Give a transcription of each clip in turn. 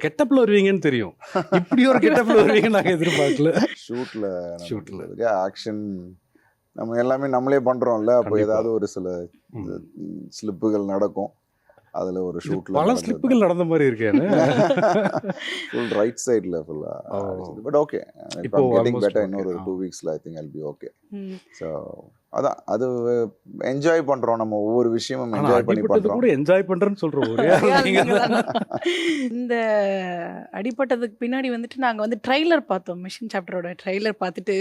கெட்டப்ல வருவீங்கன்னு தெரியும். இப்படி ஒரு கெட்டப்ல வருவீங்கன்னு நாங்க எதிர்பார்க்கல. ஷூட்டில் ஆக்ஷன் நம்ம எல்லாமே நம்மளே பண்ணுறோம்ல. அப்போ கண்டிப்பா. ஏதாவது ஒரு சில ஸ்லிப்புகள் நடக்கும். அதில் ஒரு இது ஷூட்டில் பல ஸ்லிப்புகள் நடந்த மாதிரி இருக்கேன்னு. ஃபுல் ரைட் சைடில் ஃபுல்லாக அடிச்சது. பட் ஓகே, இப்போ கெட்டிங் பெட்டர். இன்னொரு 2 வீக்ஸில் I think I'll be okay. So அதான், அது என்ஜாய் பண்ணுறோம். நம்ம ஒவ்வொரு விஷயமும் என்ஜாய் பண்ணி அடிபட்டது பண்ணுறோம். கூட என்ஜாய் பண்றேன்னு சொல்ற ஒரே ஆள் நீங்க தான். இந்த அடிபட்டதுக்கு பின்னாடி வந்துட்டு நாங்க வந்து ட்ரைலர் பார்த்தோம். மிஷன் சாப்டரோட ட்ரைலர் பார்த்துட்டு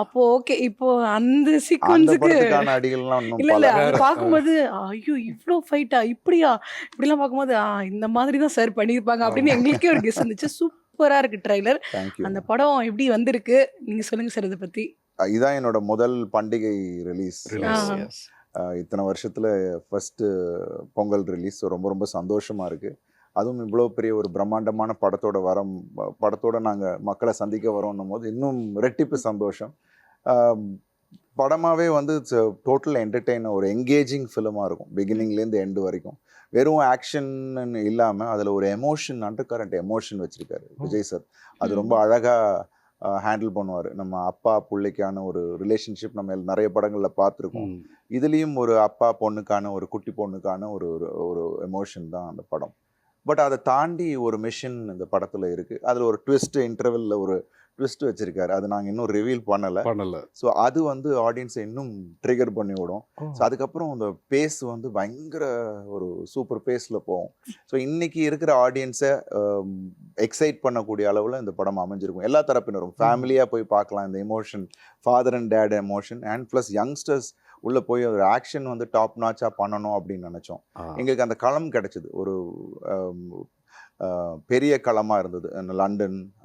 அப்போ ஓகே, இப்போ அந்த அந்த சீக்வன்ஸுக்கு படத்துக்கான அடிகள்லாம் இன்னும் இல்ல பல. அது பார்க்கும்போது ஐயோ இவ்வளோ ஃபைட்டா இப்படியா இப்படிலாம் பார்க்கும்போது இந்த மாதிரி தான் சார் பண்ணியிருப்பாங்க அப்படின்னு எங்களுக்கே ஒரு கெஸ் இருந்துச்சு. சூப்பரா இருக்கு ட்ரைலர். தேங்க்யூ. அந்த படம் எப்படி வந்திருக்கு நீங்க சொல்லுங்க சார் இதை பத்தி. இதான் என்னோட முதல் பண்டிகை ரிலீஸ். இத்தனை வருஷத்தில் ஃபஸ்ட்டு பொங்கல் ரிலீஸ். ரொம்ப ரொம்ப சந்தோஷமாக இருக்குது. அதுவும் இவ்வளோ பெரிய ஒரு பிரம்மாண்டமான படத்தோட நாங்கள் மக்களை சந்திக்க வரோன்னும் போது இன்னும் ரெட்டிப்பு சந்தோஷம். படமாகவே வந்து இட்ஸ் டோட்டல் என்டர்டெயின், ஒரு என்கேஜிங் ஃபிலிமாக இருக்கும் பிகினிங்லேருந்து எண்டு வரைக்கும். வெறும் ஆக்ஷன் இல்லாமல் அதில் ஒரு எமோஷன், அண்டர் கரண்ட் எமோஷன் வச்சுருக்காரு விஜய் சார். அது ரொம்ப அழகாக ஹேண்டில் பண்ணுவார். நம்ம அப்பா பிள்ளைக்கான ஒரு ரிலேஷன்ஷிப் நம்ம நிறைய படங்களில் பார்த்துருக்கோம். இதுலேயும் ஒரு அப்பா பொண்ணுக்கான, ஒரு குட்டி பொண்ணுக்கான ஒரு ஒரு எமோஷன் தான் அந்த படம். பட் அதை தாண்டி ஒரு மிஷன் இந்த படத்தில் இருக்குது. அதில் ஒரு ட்விஸ்ட், இன்டர்வெல்ல ஒரு ட்விஸ்ட் வச்சுருக்காரு. அது நாங்கள் இன்னும் ரிவீல் பண்ணலை. ஸோ அது வந்து ஆடியன்ஸை இன்னும் ட்ரிகர் பண்ணி விடும். ஸோ அதுக்கப்புறம் அந்த பேஸ் வந்து பயங்கர ஒரு சூப்பர் பேஸில் போகும். ஸோ இன்றைக்கி இருக்கிற ஆடியன்ஸை எக்ஸைட் பண்ணக்கூடிய அளவில் இந்த படம் அமைஞ்சிருக்கும். எல்லா தரப்பினரும் ஃபேமிலியாக போய் பார்க்கலாம். இந்த emotion, father and date emotion, and plus youngsters உள்ளே போய் ஒரு ஆக்ஷன் வந்து டாப் நாச்சாக பண்ணணும் அப்படின்னு நினச்சோம். எங்களுக்கு அந்த களம் கிடச்சிது. ஒரு பெரிய களமாக இருந்தது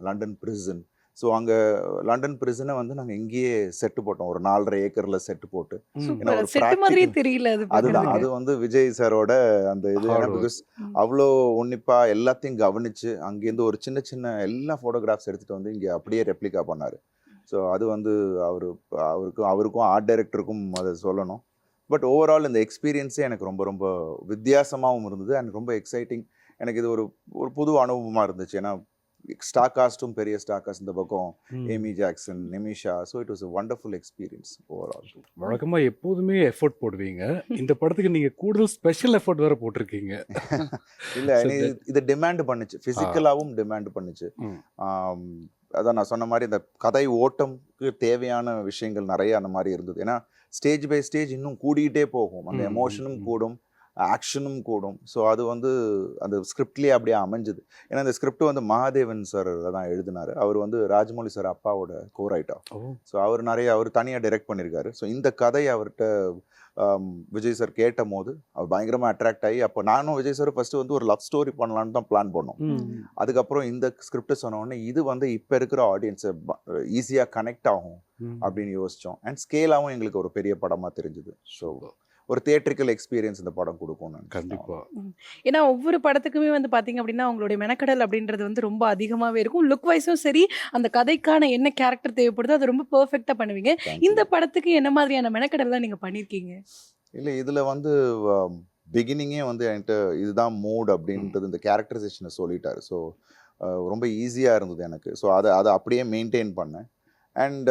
லண்டன் பிரிசன். ஸோ அங்கே லண்டன் பிரிசனை வந்து நாங்கள் இங்கேயே செட்டு போட்டோம். ஒரு 4.5 ஏக்கரில் செட்டு போட்டு. அதுதான், அது வந்து விஜய் சாரோட அந்த இது. பிகாஸ் அவ்வளோ உன்னிப்பாக எல்லாத்தையும் கவனித்து அங்கேருந்து ஒரு சின்ன சின்ன எல்லா ஃபோட்டோகிராஃப்ஸ் எடுத்துகிட்டு வந்து இங்கே அப்படியே ரெப்ளிகா பண்ணார். ஸோ அது வந்து அவருக்கும் ஆர்ட் டைரக்டருக்கும் அதை சொல்லணும். பட் ஓவரால் இந்த எக்ஸ்பீரியன்ஸே எனக்கு ரொம்ப ரொம்ப வித்தியாசமாகவும் இருந்தது அண்ட் ரொம்ப எக்ஸைட்டிங். எனக்கு இது ஒரு புது அனுபவமாக இருந்துச்சு. ஏன்னா ஸ்டார் காஸ்ட்டும் பெரிய ஸ்டார் காஸ்ட், இந்த பக்கம் Amy Jackson, Nimisha. So it was a wonderful experience overall. வழக்கமாக எப்போதுமே எஃபோர்ட் போடுவீங்க. இந்த படத்துக்கு நீங்கள் கூடுதல் ஸ்பெஷல் எஃபோர்ட் வேறு போட்டிருக்கீங்க. இல்லை, இது டிமாண்ட் பண்ணுச்சு, ஃபிசிக்கலாகவும் டிமாண்ட் பண்ணுச்சு. அதான் நான் சொன்ன மாதிரி இந்த கதை ஓட்டம்க்கு தேவையான விஷயங்கள் நிறைய அந்த மாதிரி இருந்தது. ஏன்னா ஸ்டேஜ் பை ஸ்டேஜ் இன்னும் கூடிக்கிட்டே போகும். அந்த எமோஷனும் கூடும், ஆக்ஷனும் கூடும். ஸோ அது வந்து அந்த ஸ்கிரிப்ட்லேயே அப்படியே அமைஞ்சுது. ஏன்னா இந்த ஸ்கிரிப்ட் வந்து மகாதேவன் சார் தான் எழுதினார். அவர் வந்து ராஜமௌலி சார் அப்பாவோட கோரைட்டர். ஸோ அவர் தனியாக டைரக்ட் பண்ணியிருக்காரு. ஸோ இந்த கதை அவர்கிட்ட விஜய் சார் கேட்ட போது அவர் பயங்கரமாக அட்ராக்ட் ஆகி, அப்போ நானும் விஜய் சார் ஃபஸ்ட்டு வந்து ஒரு லவ் ஸ்டோரி பண்ணலான்னு தான் பிளான் பண்ணோம். அதுக்கப்புறம் இந்த ஸ்கிரிப்டை சொன்னோடனே இது வந்து இப்போ இருக்கிற ஆடியன்ஸை ஈஸியாக கனெக்ட் ஆகும் அப்படின்னு யோசித்தோம். அண்ட் ஸ்கேலாகவும் எங்களுக்கு ஒரு பெரிய படமாக தெரிஞ்சுது. ஸோ ஒரு தியேட்ரிக்கல் எக்ஸ்பீரியன்ஸ் இந்த படம் கொடுக்கும். கண்டிப்பா. ஏன்னா ஒவ்வொரு படத்துக்குமே வந்து பார்த்தீங்க அப்படின்னா அவங்களுடைய மெனக்கடல் அப்படின்றது வந்து ரொம்ப அதிகமாகவே இருக்கும். லுக் வைஸும் சரி, அந்த கதைக்கான என்ன கேரக்டர் தேவைப்படுதோ அது ரொம்ப பெர்ஃபெக்டாக பண்ணுவீங்க. இந்த படத்துக்கு என்ன மாதிரியான மெனக்கடல்லாம் நீங்கள் பண்ணியிருக்கீங்க? இல்லை, இதில் வந்து பிகினிங்கே வந்து என்கிட்ட இதுதான் மூட் அப்படின்றது இந்த கேரக்டரைசேஷனை சொல்லிட்டாரு. ஸோ ரொம்ப ஈஸியாக இருந்தது எனக்கு. ஸோ அதை அப்படியே மெயின்டைன் பண்ணேன். அண்ட்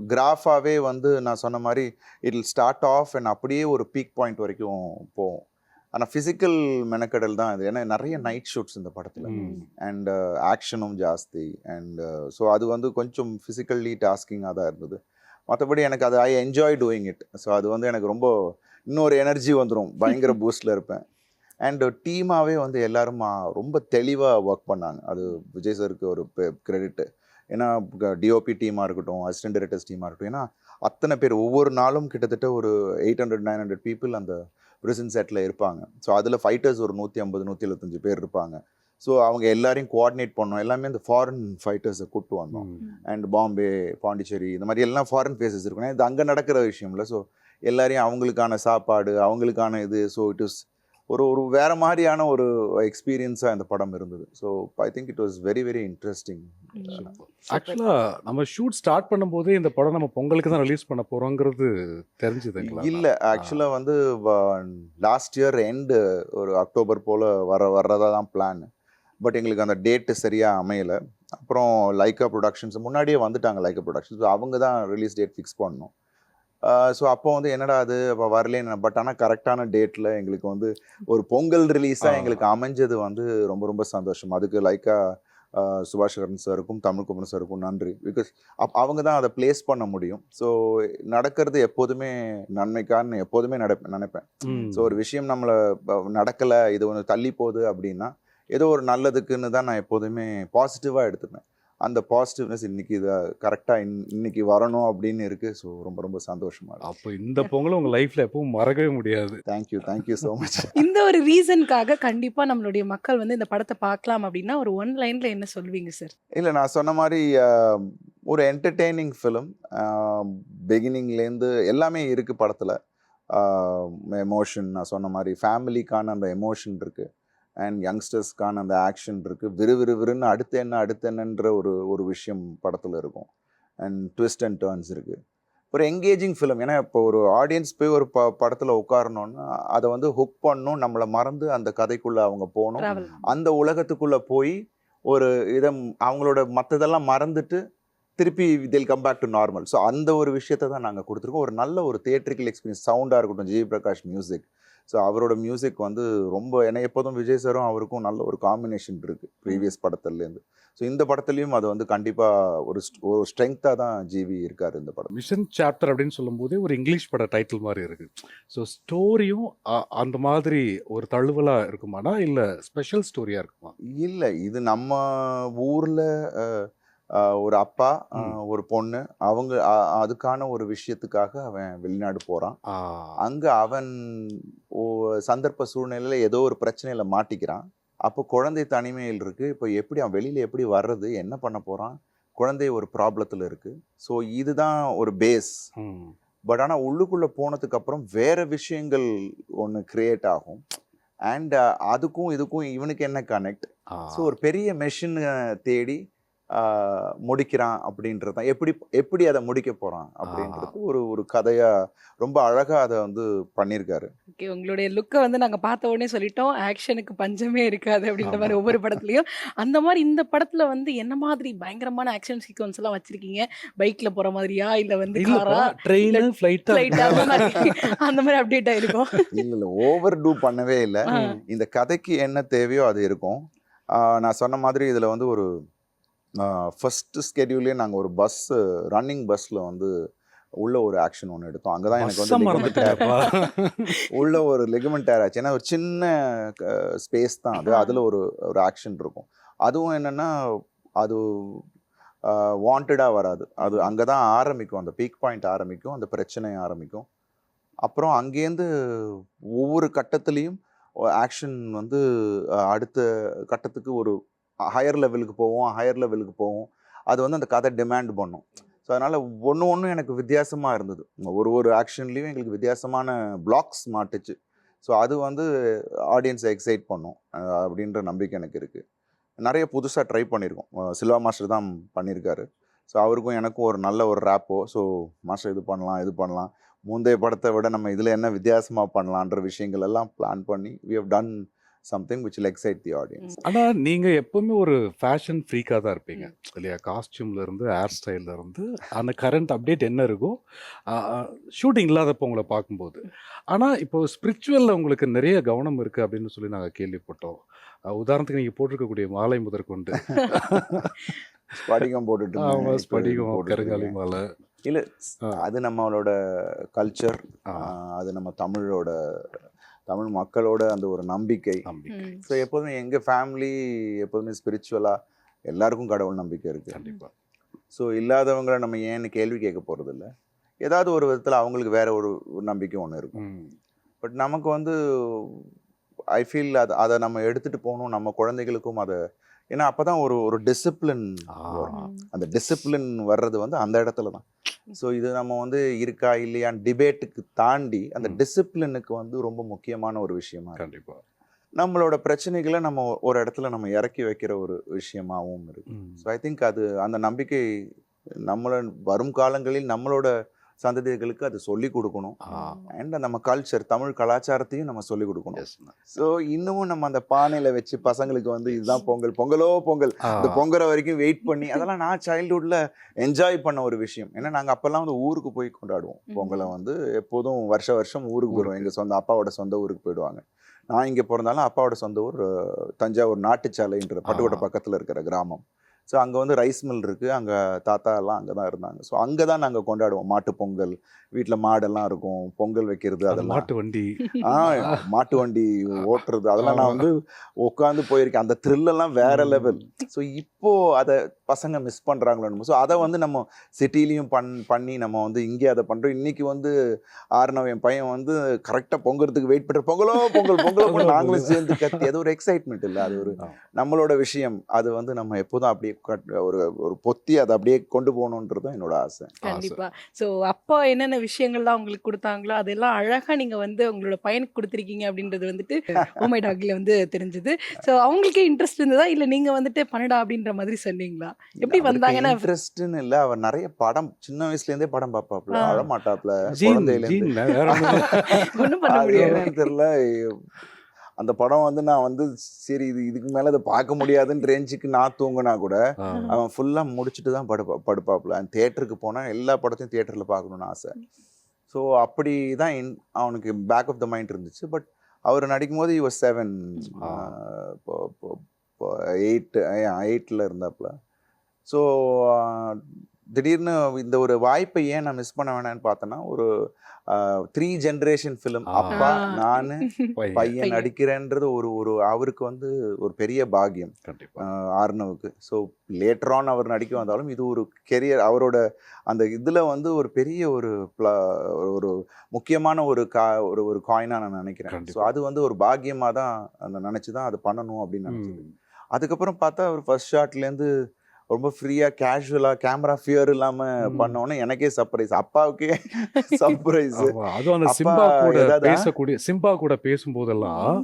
கிராஃபாகவே வந்து நான் சொன்ன மாதிரி it will start off and அப்படியே ஒரு பீக் பாயிண்ட் வரைக்கும் போகும். ஆனால் ஃபிசிக்கல் மெனக்கடல் தான் இது. ஏன்னா நிறைய நைட் ஷூட்ஸ் இந்த படத்தில் அண்ட் ஆக்ஷனும் ஜாஸ்தி. அண்ட் ஸோ அது வந்து கொஞ்சம் ஃபிசிக்கல்லி டாஸ்கிங்காக தான் இருந்தது. மற்றபடி எனக்கு அது I enjoy doing it. So அது வந்து எனக்கு ரொம்ப இன்னொரு எனர்ஜி வந்துடும், பயங்கர பூஸ்டில் இருப்பேன். அண்ட் டீமாகவே வந்து எல்லோரும் ரொம்ப தெளிவாக ஒர்க் பண்ணாங்க. அது விஜய் சாருக்கு ஒரு கிரெடிட்டு. ஏன்னா டிஓபி டீமாக இருக்கட்டும், அசிஸ்டன்ட் டைரக்டர்ஸ் டீமாக இருக்கட்டும், ஏன்னா அத்தனை பேர் ஒவ்வொரு நாளும் கிட்டத்தட்ட ஒரு 800-900 பீப்புள் அந்த பிரிசன் செட்டில் இருப்பாங்க. ஸோ அதில் ஃபைட்டர்ஸ் ஒரு 150-175 பேர் இருப்பாங்க. ஸோ அவங்க எல்லாரையும் கோஆர்டினேட் பண்ணோம். எல்லாமே இந்த ஃபாரின் ஃபைட்டர்ஸை கூப்பிட்டு வந்தோம். அண்ட் பாம்பே, பாண்டிச்சேரி, இந்த மாதிரி எல்லாம் ஃபாரின் ஃபேஸஸ் இருக்கும். இது அங்கே நடக்கிற விஷயம் இல்லை. ஸோ எல்லாரையும் அவங்களுக்கான சாப்பாடு, அவங்களுக்கான இது. ஸோ இட் இஸ் ஒரு வேறு மாதிரியான ஒரு எக்ஸ்பீரியன்ஸாக இந்த படம் இருந்தது. So I think it was very very interesting. ஆக்சுவலாக நம்ம ஷூட் ஸ்டார்ட் பண்ணும்போதே இந்த படம் நம்ம பொங்கலுக்கு தான் ரிலீஸ் பண்ண போகிறோங்கிறது தெரிஞ்சுதுங்களா? இல்லை, ஆக்சுவலாக வந்து லாஸ்ட் இயர் எண்டு ஒரு அக்டோபர் போல் வர்றதா தான் பிளான். பட் எங்களுக்கு அந்த டேட்டு சரியாக அமையலை. அப்புறம் லைக்கா ப்ரொடக்ஷன்ஸ் முன்னாடியே வந்துட்டாங்க. லைக்கா ப்ரொடக்ஷன்ஸ் அவங்க தான் ரிலீஸ் டேட் ஃபிக்ஸ் பண்ணணும். ஸோ அப்போ வந்து என்னடா அது அப்போ வரலேன்னு, பட் ஆனால் கரெக்டான டேட்டில் எங்களுக்கு வந்து ஒரு பொங்கல் ரிலீஸாக எங்களுக்கு அமைஞ்சது வந்து ரொம்ப ரொம்ப சந்தோஷம். அதுக்கு லைக்கா சுபாஷ்கரன் சாருக்கும் தமிழ்குமரன் சாருக்கும் நன்றி. பிகாஸ் அவங்க தான் அதை பிளேஸ் பண்ண முடியும். ஸோ நடக்கிறது எப்போதுமே நன்மைக்கான்னு எப்போதுமே நினைப்பேன். ஸோ ஒரு விஷயம் நம்மளை நடக்கலை, இது ஒன்று தள்ளி போகுது அப்படின்னா ஏதோ ஒரு நல்லதுக்குன்னு தான் நான் எப்போதுமே பாசிட்டிவாக எடுத்துப்பேன். அந்த பாசிட்டிவ்னஸ் இன்னைக்கு இதை கரெக்டாக இன்னைக்கு வரணும் அப்படின்னு இருக்குது. ஸோ ரொம்ப ரொம்ப சந்தோஷமாக இருக்கு. அப்போ இந்த பொங்கல் உங்கள் லைஃப்பில் எப்பவும் மறக்கவே முடியாது. Thank you so much. இந்த ஒரு ரீசனுக்காக கண்டிப்பா நம்மளுடைய மக்கள் வந்து இந்த படத்தை பார்க்கலாம் அப்படின்னா ஒரு ஒன் லைன்ல என்ன சொல்வீங்க சார்? இல்லை, நான் சொன்ன மாதிரி ஒரு என்டர்டெய்னிங் ஃபிலிம். பிகினிங்லேருந்து எல்லாமே இருக்குது படத்தில். எமோஷன், நான் சொன்ன மாதிரி ஃபேமிலிக்கான அந்த எமோஷன் இருக்குது. அண்ட் யங்ஸ்டர்ஸ்க்கான அந்த ஆக்ஷன் இருக்குது. விறுவிறுன்னு அடுத்து என்னன்ற ஒரு விஷயம் படத்தில் இருக்கும். அண்ட் ட்விஸ்ட் அண்ட் டர்ன்ஸ் இருக்குது. ஒரு என்கேஜிங் ஃபிலிம். ஏன்னா இப்போ ஒரு ஆடியன்ஸ் போய் ஒரு படத்தில் உட்காரணுன்னா அதை வந்து ஹுக் பண்ணணும், நம்மளை மறந்து அந்த கதைக்குள்ளே அவங்க போகணும், அந்த உலகத்துக்குள்ளே போய் ஒரு இதை அவங்களோட மற்றதெல்லாம் மறந்துட்டு திருப்பி till come back to normal. So அந்த ஒரு விஷயத்தை தான் நாங்கள் கொடுத்துருக்கோம். ஒரு நல்ல ஒரு தியேட்ரிக்கல் எக்ஸ்பீரியன்ஸ். சவுண்டாக இருக்கட்டும், ஜி பிரகாஷ் மியூசிக். ஸோ அவரோட மியூசிக் வந்து ரொம்ப, ஏன்னா எப்போதும் விஜய் சாரும் அவருக்கும் நல்ல ஒரு காம்பினேஷன் இருக்குது ப்ரீவியஸ் படத்துலேருந்து. ஸோ இந்த படத்துலையும் அது வந்து கண்டிப்பாக ஒரு ஸ்ட்ரெங்க்த்தாக தான் ஜிவி இருக்கார் இந்த படம். மிஷன் சாப்டர் அப்படின்னு சொல்லும்போதே ஒரு இங்கிலீஷ் பட டைட்டில் மாதிரி இருக்குது. ஸோ ஸ்டோரியும் அந்த மாதிரி ஒரு தழுவலாக இருக்குமானா இல்லை ஸ்பெஷல் ஸ்டோரியாக இருக்குமா? இல்லை, இது நம்ம ஊரில் ஒரு அப்பா ஒரு பொண்ணு, அவங்க அதுக்கான ஒரு விஷயத்துக்காக அவன் வெளிநாடு போகிறான். அங்கே அவன் சந்தர்ப்ப சூழ்நிலையில் ஏதோ ஒரு பிரச்சனையில் மாட்டிக்கிறான். அப்போ குழந்தை தனிமையில் இருக்குது. இப்போ எப்படி அவன் வெளியில் எப்படி வர்றது, என்ன பண்ண போகிறான், குழந்தை ஒரு ப்ராப்ளத்தில் இருக்குது. ஸோ இதுதான் ஒரு பேஸ். பட் ஆனால் உள்ளுக்குள்ளே போனதுக்கப்புறம் வேறு விஷயங்கள் ஒன்று க்ரியேட் ஆகும். அண்ட் அதுக்கும் இதுக்கும் இவனுக்கு என்ன கனெக்ட். ஸோ ஒரு பெரிய மெஷின் தேடி முடிக்கிறான் அப்படின்றது தான். எப்படி அதை முடிக்க போகிறான் அப்படின்றது ஒரு கதையாக ரொம்ப அழகாக அதை வந்து பண்ணியிருக்காரு. ஓகே, உங்களுடைய லுக்கை வந்து நாங்கள் பார்த்த உடனே சொல்லிட்டோம், ஆக்ஷனுக்கு பஞ்சமே இருக்காது அப்படின்ற மாதிரி ஒவ்வொரு படத்துலையும். அந்த மாதிரி இந்த படத்தில் வந்து என்ன மாதிரி பயங்கரமான ஆக்ஷன் சீக்வன்ஸ் எல்லாம் வச்சிருக்கீங்க? பைக்கில் போகிற மாதிரியா இல்லை வந்து காரா, ட்ரெயின், ஃப்ளைட்டா அந்த மாதிரி அப்டேட் ஆயிருக்கும்? இல்லை, ஓவர் டூ பண்ணவே இல்லை. இந்த கதைக்கு என்ன தேவையோ அது இருக்கும். நான் சொன்ன மாதிரி இதில் வந்து ஒரு ஃபஸ்ட்டு ஸ்கெடியூலே நாங்கள் ஒரு ரன்னிங் பஸ்ஸில் வந்து உள்ள ஒரு ஆக்ஷன் ஒன்று எடுத்தோம். அங்கே தான் எனக்கு வந்து உள்ள ஒரு லிகமெண்ட் டேர் ஆச்சு. ஏன்னா ஒரு சின்ன ஸ்பேஸ் தான் அது, அதில் ஒரு ஆக்ஷன் இருக்கும். அதுவும் என்னென்னா அது வாண்டடாக வராது. அது அங்கே தான் ஆரம்பிக்கும், அந்த பீக் பாயிண்ட் ஆரம்பிக்கும், அந்த பிரச்சனை ஆரம்பிக்கும். அப்புறம் அங்கேருந்து ஒவ்வொரு கட்டத்துலேயும் ஆக்ஷன் வந்து அடுத்த கட்டத்துக்கு ஒரு ஹையர் லெவலுக்கு போவோம். அது வந்து அந்த கதை டிமாண்ட் பண்ணும். ஸோ அதனால் ஒன்று எனக்கு வித்தியாசமாக இருந்தது. ஒரு ஆக்ஷன்லேயும் எங்களுக்கு வித்தியாசமான பிளாக்ஸ் மாட்டுச்சு. ஸோ அது வந்து ஆடியன்ஸை எக்ஸைட் பண்ணும் அப்படின்ற நம்பிக்கை எனக்கு இருக்குது. நிறைய புதுசாக ட்ரை பண்ணியிருக்கோம். சில்வா மாஸ்டர் தான் பண்ணியிருக்காரு. ஸோ அவருக்கும் எனக்கும் ஒரு நல்ல ஒரு ரேப்போ. ஸோ மாஸ்டர் இது பண்ணலாம், முந்தைய படத்தை விட நம்ம இதில் என்ன வித்தியாசமாக பண்ணலான்ற விஷயங்கள் எல்லாம் பிளான் பண்ணி we have done something which will excite the audience. ஆனால் நீங்கள் எப்போவுமே ஒரு ஃபேஷன் ஃப்ரீக்காக தான் இருப்பீங்க இல்லையா? காஸ்டியூம்லேருந்து ஹேர் ஸ்டைல்லேருந்து அந்த கரண்ட் அப்டேட் என்ன இருக்கோ ஷூட்டிங் இல்லாதப்போ உங்களை பார்க்கும்போது. ஆனால் இப்போ ஸ்பிரிச்சுவலில் உங்களுக்கு நிறைய கவனம் இருக்குது அப்படின்னு சொல்லி நாங்கள் கேள்விப்பட்டோம். உதாரணத்துக்கு நீங்கள் போட்டிருக்கக்கூடிய மாலை முதற்கொண்டு ஸ்படிகம் போட்டுட்டு ஸ்படிகம், கருங்காலி மாலை. இல்லை, அது நம்மளோட கல்ச்சர், அது நம்ம தமிழ் மக்களோட அந்த ஒரு நம்பிக்கை. ஸோ எப்போதுமே எங்கள் ஃபேமிலி எப்போதுமே ஸ்பிரிச்சுவலாக எல்லாருக்கும் கடவுள் நம்பிக்கை இருக்குது. கண்டிப்பாக. ஸோ இல்லாதவங்களை நம்ம ஏன்னு கேள்வி கேட்க போகிறதில்ல. ஏதாவது ஒரு விதத்தில் அவங்களுக்கு வேற ஒரு நம்பிக்கை ஒன்று இருக்கும். பட் நமக்கு வந்து ஐ ஃபீல் அதை நம்ம எடுத்துகிட்டு போகணும் நம்ம குழந்தைகளுக்கும். அதை ஏன்னா அப்போ தான் ஒரு டிசிப்ளின் வரும். அந்த டிசிப்ளின் வர்றது வந்து அந்த இடத்துல தான். ஸோ இது நம்ம வந்து இருக்கா இல்லையான்னு டிபேட்டுக்கு தாண்டி அந்த டிசிப்ளினுக்கு வந்து ரொம்ப முக்கியமான ஒரு விஷயமா. கண்டிப்பாக நம்மளோட பிரச்சனைகளை நம்ம ஒரு இடத்துல நம்ம இறக்கி வைக்கிற ஒரு விஷயமாகவும் இருக்கு. ஸோ ஐ திங்க் அது அந்த நம்பிக்கை வரும் காலங்களில் நம்மளோட சந்ததிகளுக்கு அது சொல்லிக் கொடுக்கணும். ஆ, அண்ட் நம்ம கல்ச்சர் தமிழ் கலாச்சாரத்தையும் நம்ம சொல்லிக் கொடுக்கணும். yes, ma'am. ஸோ இன்னமும் நம்ம அந்த பானையில வச்சு பசங்களுக்கு வந்து இதுதான் பொங்கல், பொங்கலோ பொங்கல், ஆ, இந்த பொங்குற வரைக்கும் வெயிட் பண்ணி அதெல்லாம் நான் சைல்ட்ஹுட்ல என்ஜாய் பண்ண ஒரு விஷயம். ஏன்னா நாங்கள் அப்போல்லாம் வந்து ஊருக்கு போய் கொண்டாடுவோம் பொங்கலை. வந்து எப்போதும் வருஷம் ஊருக்கு போயிடுவோம். எங்கள் சொந்த அப்பாவோட சொந்த ஊருக்கு போயிடுவாங்க. நான் இங்கே பிறந்தாலும் அப்பாவோட சொந்த ஊர் தஞ்சாவூர் நாட்டுச்சாலைன்ற பட்டுக்கோட்டை பக்கத்தில் இருக்கிற கிராமம். ஸோ அங்கே வந்து ரைஸ் மில் இருக்குது. அங்கே தாத்தா எல்லாம் அங்கே தான் இருந்தாங்க. ஸோ அங்கே தான் நாங்கள் கொண்டாடுவோம் மாட்டு பொங்கல். வீட்டில் மாடெல்லாம் இருக்கும், பொங்கல் வைக்கிறது, அந்த அதெல்லாம் மாட்டு வண்டி. மாட்டு வண்டி ஓட்டுறது, அதெல்லாம் நான் வந்து உட்காந்து போயிருக்கேன். அந்த த்ரில்லெல்லாம் வேற லெவல். ஸோ இப்போ அதை பசங்க மிஸ் பண்ணுறாங்களோ. ஸோ அதை வந்து நம்ம சிட்டிலையும் பண்ணி நம்ம வந்து இங்கே அதை பண்ணுறோம். இன்னைக்கு வந்து ஆர்னவ் என் பையன் வந்து கரெக்டாக பொங்குறதுக்கு வெயிட் பண்ணுற பொங்கலோ பொங்கல் பொங்கலோ நாங்களும் சேர்ந்து கத்தி. அது ஒரு எக்ஸைட்மெண்ட் இல்லை, அது ஒரு நம்மளோட விஷயம். அது வந்து நம்ம எப்போதும் அப்படியே ஒரு ஒரு பொத்தி அதை அப்படியே கொண்டு போகணுன்றதும் என்னோட ஆசை. கண்டிப்பா. ஸோ அப்பா என்னென்ன விஷயங்கள்லாம் உங்களுக்கு கொடுத்தாங்களோ அதெல்லாம் அழகா நீங்க வந்து உங்களோட பையனுக்கு கொடுத்துருக்கீங்க அப்படின்றது வந்துட்டு ஓ மை டாக்ல வந்து தெரிஞ்சது. ஸோ அவங்களுக்கே இன்ட்ரெஸ்ட் இருந்ததா இல்ல நீங்க வந்துட்டு பண்ணடா அப்படின்ற மாதிரி சொன்னீங்களா? எப்படி வந்தாங்கன்னா இன்ட்ரெஸ்ட்னு இல்லை, அவர் நிறைய படம் சின்ன வயசுல இருந்தே படம் பார்ப்பாப்ல, அழமாட்டாப்ல, ஜீன், குழந்தையில இருந்து. ஜீன் வேற ஒண்ணும் இல்ல. ஒண்ணும் பண்ண அது முடியாது. என்னன்னு தெரியல. அந்த படம் வந்து நான் வந்து சரி இதுக்கு மேலே அதை பார்க்க முடியாதுன்னு ரேஞ்சுக்கு நான் தூங்கினா கூட ஆ, அவன் ஃபுல்லாக முடிச்சுட்டு தான் படுப்பாப்புல. அந்த தேட்டருக்கு போனால் எல்லா படத்தையும் தேட்டரில் பார்க்கணுன்னு ஆசை. ஸோ அப்படி தான் அவனுக்கு பேக் ஆஃப் த மைண்ட் இருந்துச்சு. பட் அவர் நடிக்கும்போது he was 7, ஆ. இப்போ 8ல் இருந்தாப்புல. ஸோ திடீர்னு இந்த ஒரு வாய்ப்பை ஏன் நான் மிஸ் பண்ண வேணான்னு பார்த்தேன்னா, ஒரு 3 ஜென்ரேஷன் ஃபிலிம், ஆ. அப்பா நான் பையன். பையன் நடிக்கிறேன்றது ஒரு அவருக்கு வந்து ஒரு பெரிய பாக்கியம் கண்டிப்பா. ஆர்னவுக்கு. ஸோ லேட்டர் ஆன் அவர் நடிக்க வந்தாலும் இது ஒரு கெரியர், அவரோட அந்த இதில் வந்து ஒரு பெரிய ஒரு முக்கியமான ஒரு காயினாக நான் நினைக்கிறேன். ஸோ கண்டிப்பா. அது வந்து ஒரு பாக்கியமாக தான் அந்த நினச்சி தான் அது பண்ணணும் அப்படின்னு நினச்சது. ம். அதுக்கப்புறம் பார்த்தா அவர் ஃபர்ஸ்ட் ஷாட்லேருந்து ரொம்ப ஃப்ரீயாக கேஷுவலாக கேமரா ஃபியர் இல்லாமல் பண்ணோன்னே எனக்கே சர்ப்ரைஸ், அப்பாவுக்கே சர்ப்ரைஸ். ஆமா, அதுவும் அந்த அப்பா சிம்பா கூட ஏதாவது சிம்பா கூட பேசும்போதெல்லாம்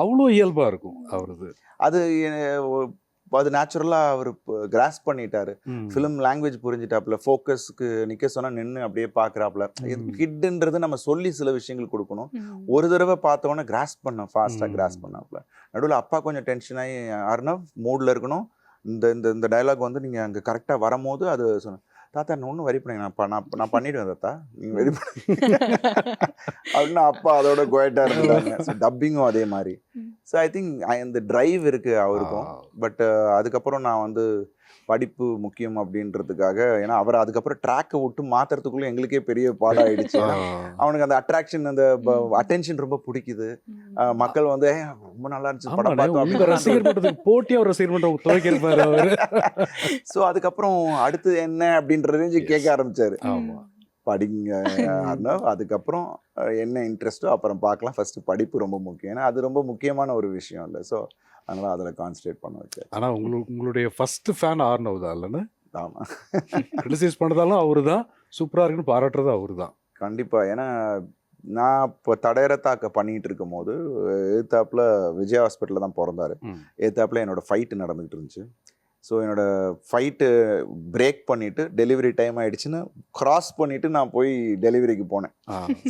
அவ்வளோ இயல்பா இருக்கும் அவரது. அது அது நேச்சுரலாக அவர் கிராஸ் பண்ணிட்டாரு. ம். Film language புரிஞ்சிட்டாப்புல. ஃபோக்கஸ்க்கு நிற்க சொன்னால் நின்று அப்படியே பார்க்குறாப்புல. கிட்டுன்றது நம்ம சொல்லி சில விஷயங்கள் கொடுக்கணும். ஒரு தடவை பார்த்தோன்னே ஃபாஸ்ட்டாக கிராஸ் பண்ணாப்புல. நடுவில் அப்பா கொஞ்சம் டென்ஷன் ஆகி அர்ணவ் மூடில் இருக்கணும், இந்த இந்த இந்த டைலாக் வந்து நீங்கள் அங்கே கரெக்டாக வரும்போது அது சொன்னேன். தாத்தா நான் ஒன்றும் வரி பண்ணி நான் பண்ணிவிடுவேன் தாத்தா, நீங்கள் வெரி பண்ணி அப்படின்னா அப்பா அதோட குவைட்டாக இருந்தாங்க. ஸோ டப்பிங்கும் அதே மாதிரி. ஸோ ஐ திங்க் இந்த டிரைவ் இருக்குது அவருக்கும். பட் அதுக்கப்புறம் நான் வந்து படிப்பு முக்கியம் அப்படின்றதுக்காக, ஏன்னா அவர் அதுக்கப்புறம் ட்ராக்கை விட்டு மாற்றுறதுக்குள்ளே எங்களுக்கே பெரிய பாடம் ஆயிடுச்சு. அவனுக்கு அந்த அட்ராக்ஷன், அந்த அட்டென்ஷன் ரொம்ப பிடிக்குது. மக்கள் வந்து ரொம்ப நல்லா இருந்துச்சு படம் பார்த்தோம் ரசிகர் மன்றத்துக்கு போட்டியா ஒரு ரசிகர் மன்றம் துவக்கியிருப்பாரு அவரு. ஸோ அதுக்கப்புறம் அடுத்து என்ன அப்படின்ற ரேஞ்சு கேட்க ஆரம்பிச்சாரு. ஆமா. படிங்க அதுக்கப்புறம் என்ன இன்ட்ரெஸ்ட்டோ அப்புறம் பார்க்கலாம், ஃபர்ஸ்ட் படிப்பு ரொம்ப முக்கியம். ஏன்னா அது ரொம்ப முக்கியமான ஒரு விஷயம் இல்லை. ஸோ அதனால அதில் கான்சன்ட்ரேட் பண்ண வச்சார். ஆனா உங்களுடைய ஃபர்ஸ்ட் ஃபேன் ஆர்னவ் தான் இல்லைன்னு ஆமாம், கிரிட்டிசைஸ் பண்ணதாலும் அவரு தான், சூப்பரா இருக்குன்னு பாராட்டுறது அவரு தான். கண்டிப்பாக. ஏன்னா நான் இப்போ தடையறத்தாக்க பண்ணிகிட்டு இருக்கும் போது எதிர்த்தாப்புல விஜய் ஹாஸ்பிட்டலில் தான் பிறந்தாரு. எதிர்த்தாப்புல என்னோட ஃபைட்டு நடந்துகிட்டு இருந்துச்சு. ஸோ என்னோடய ஃபைட்டு பிரேக் பண்ணிவிட்டு டெலிவரி டைம் ஆகிடுச்சின்னு க்ராஸ் பண்ணிவிட்டு நான் போய் டெலிவரிக்கு போனேன்.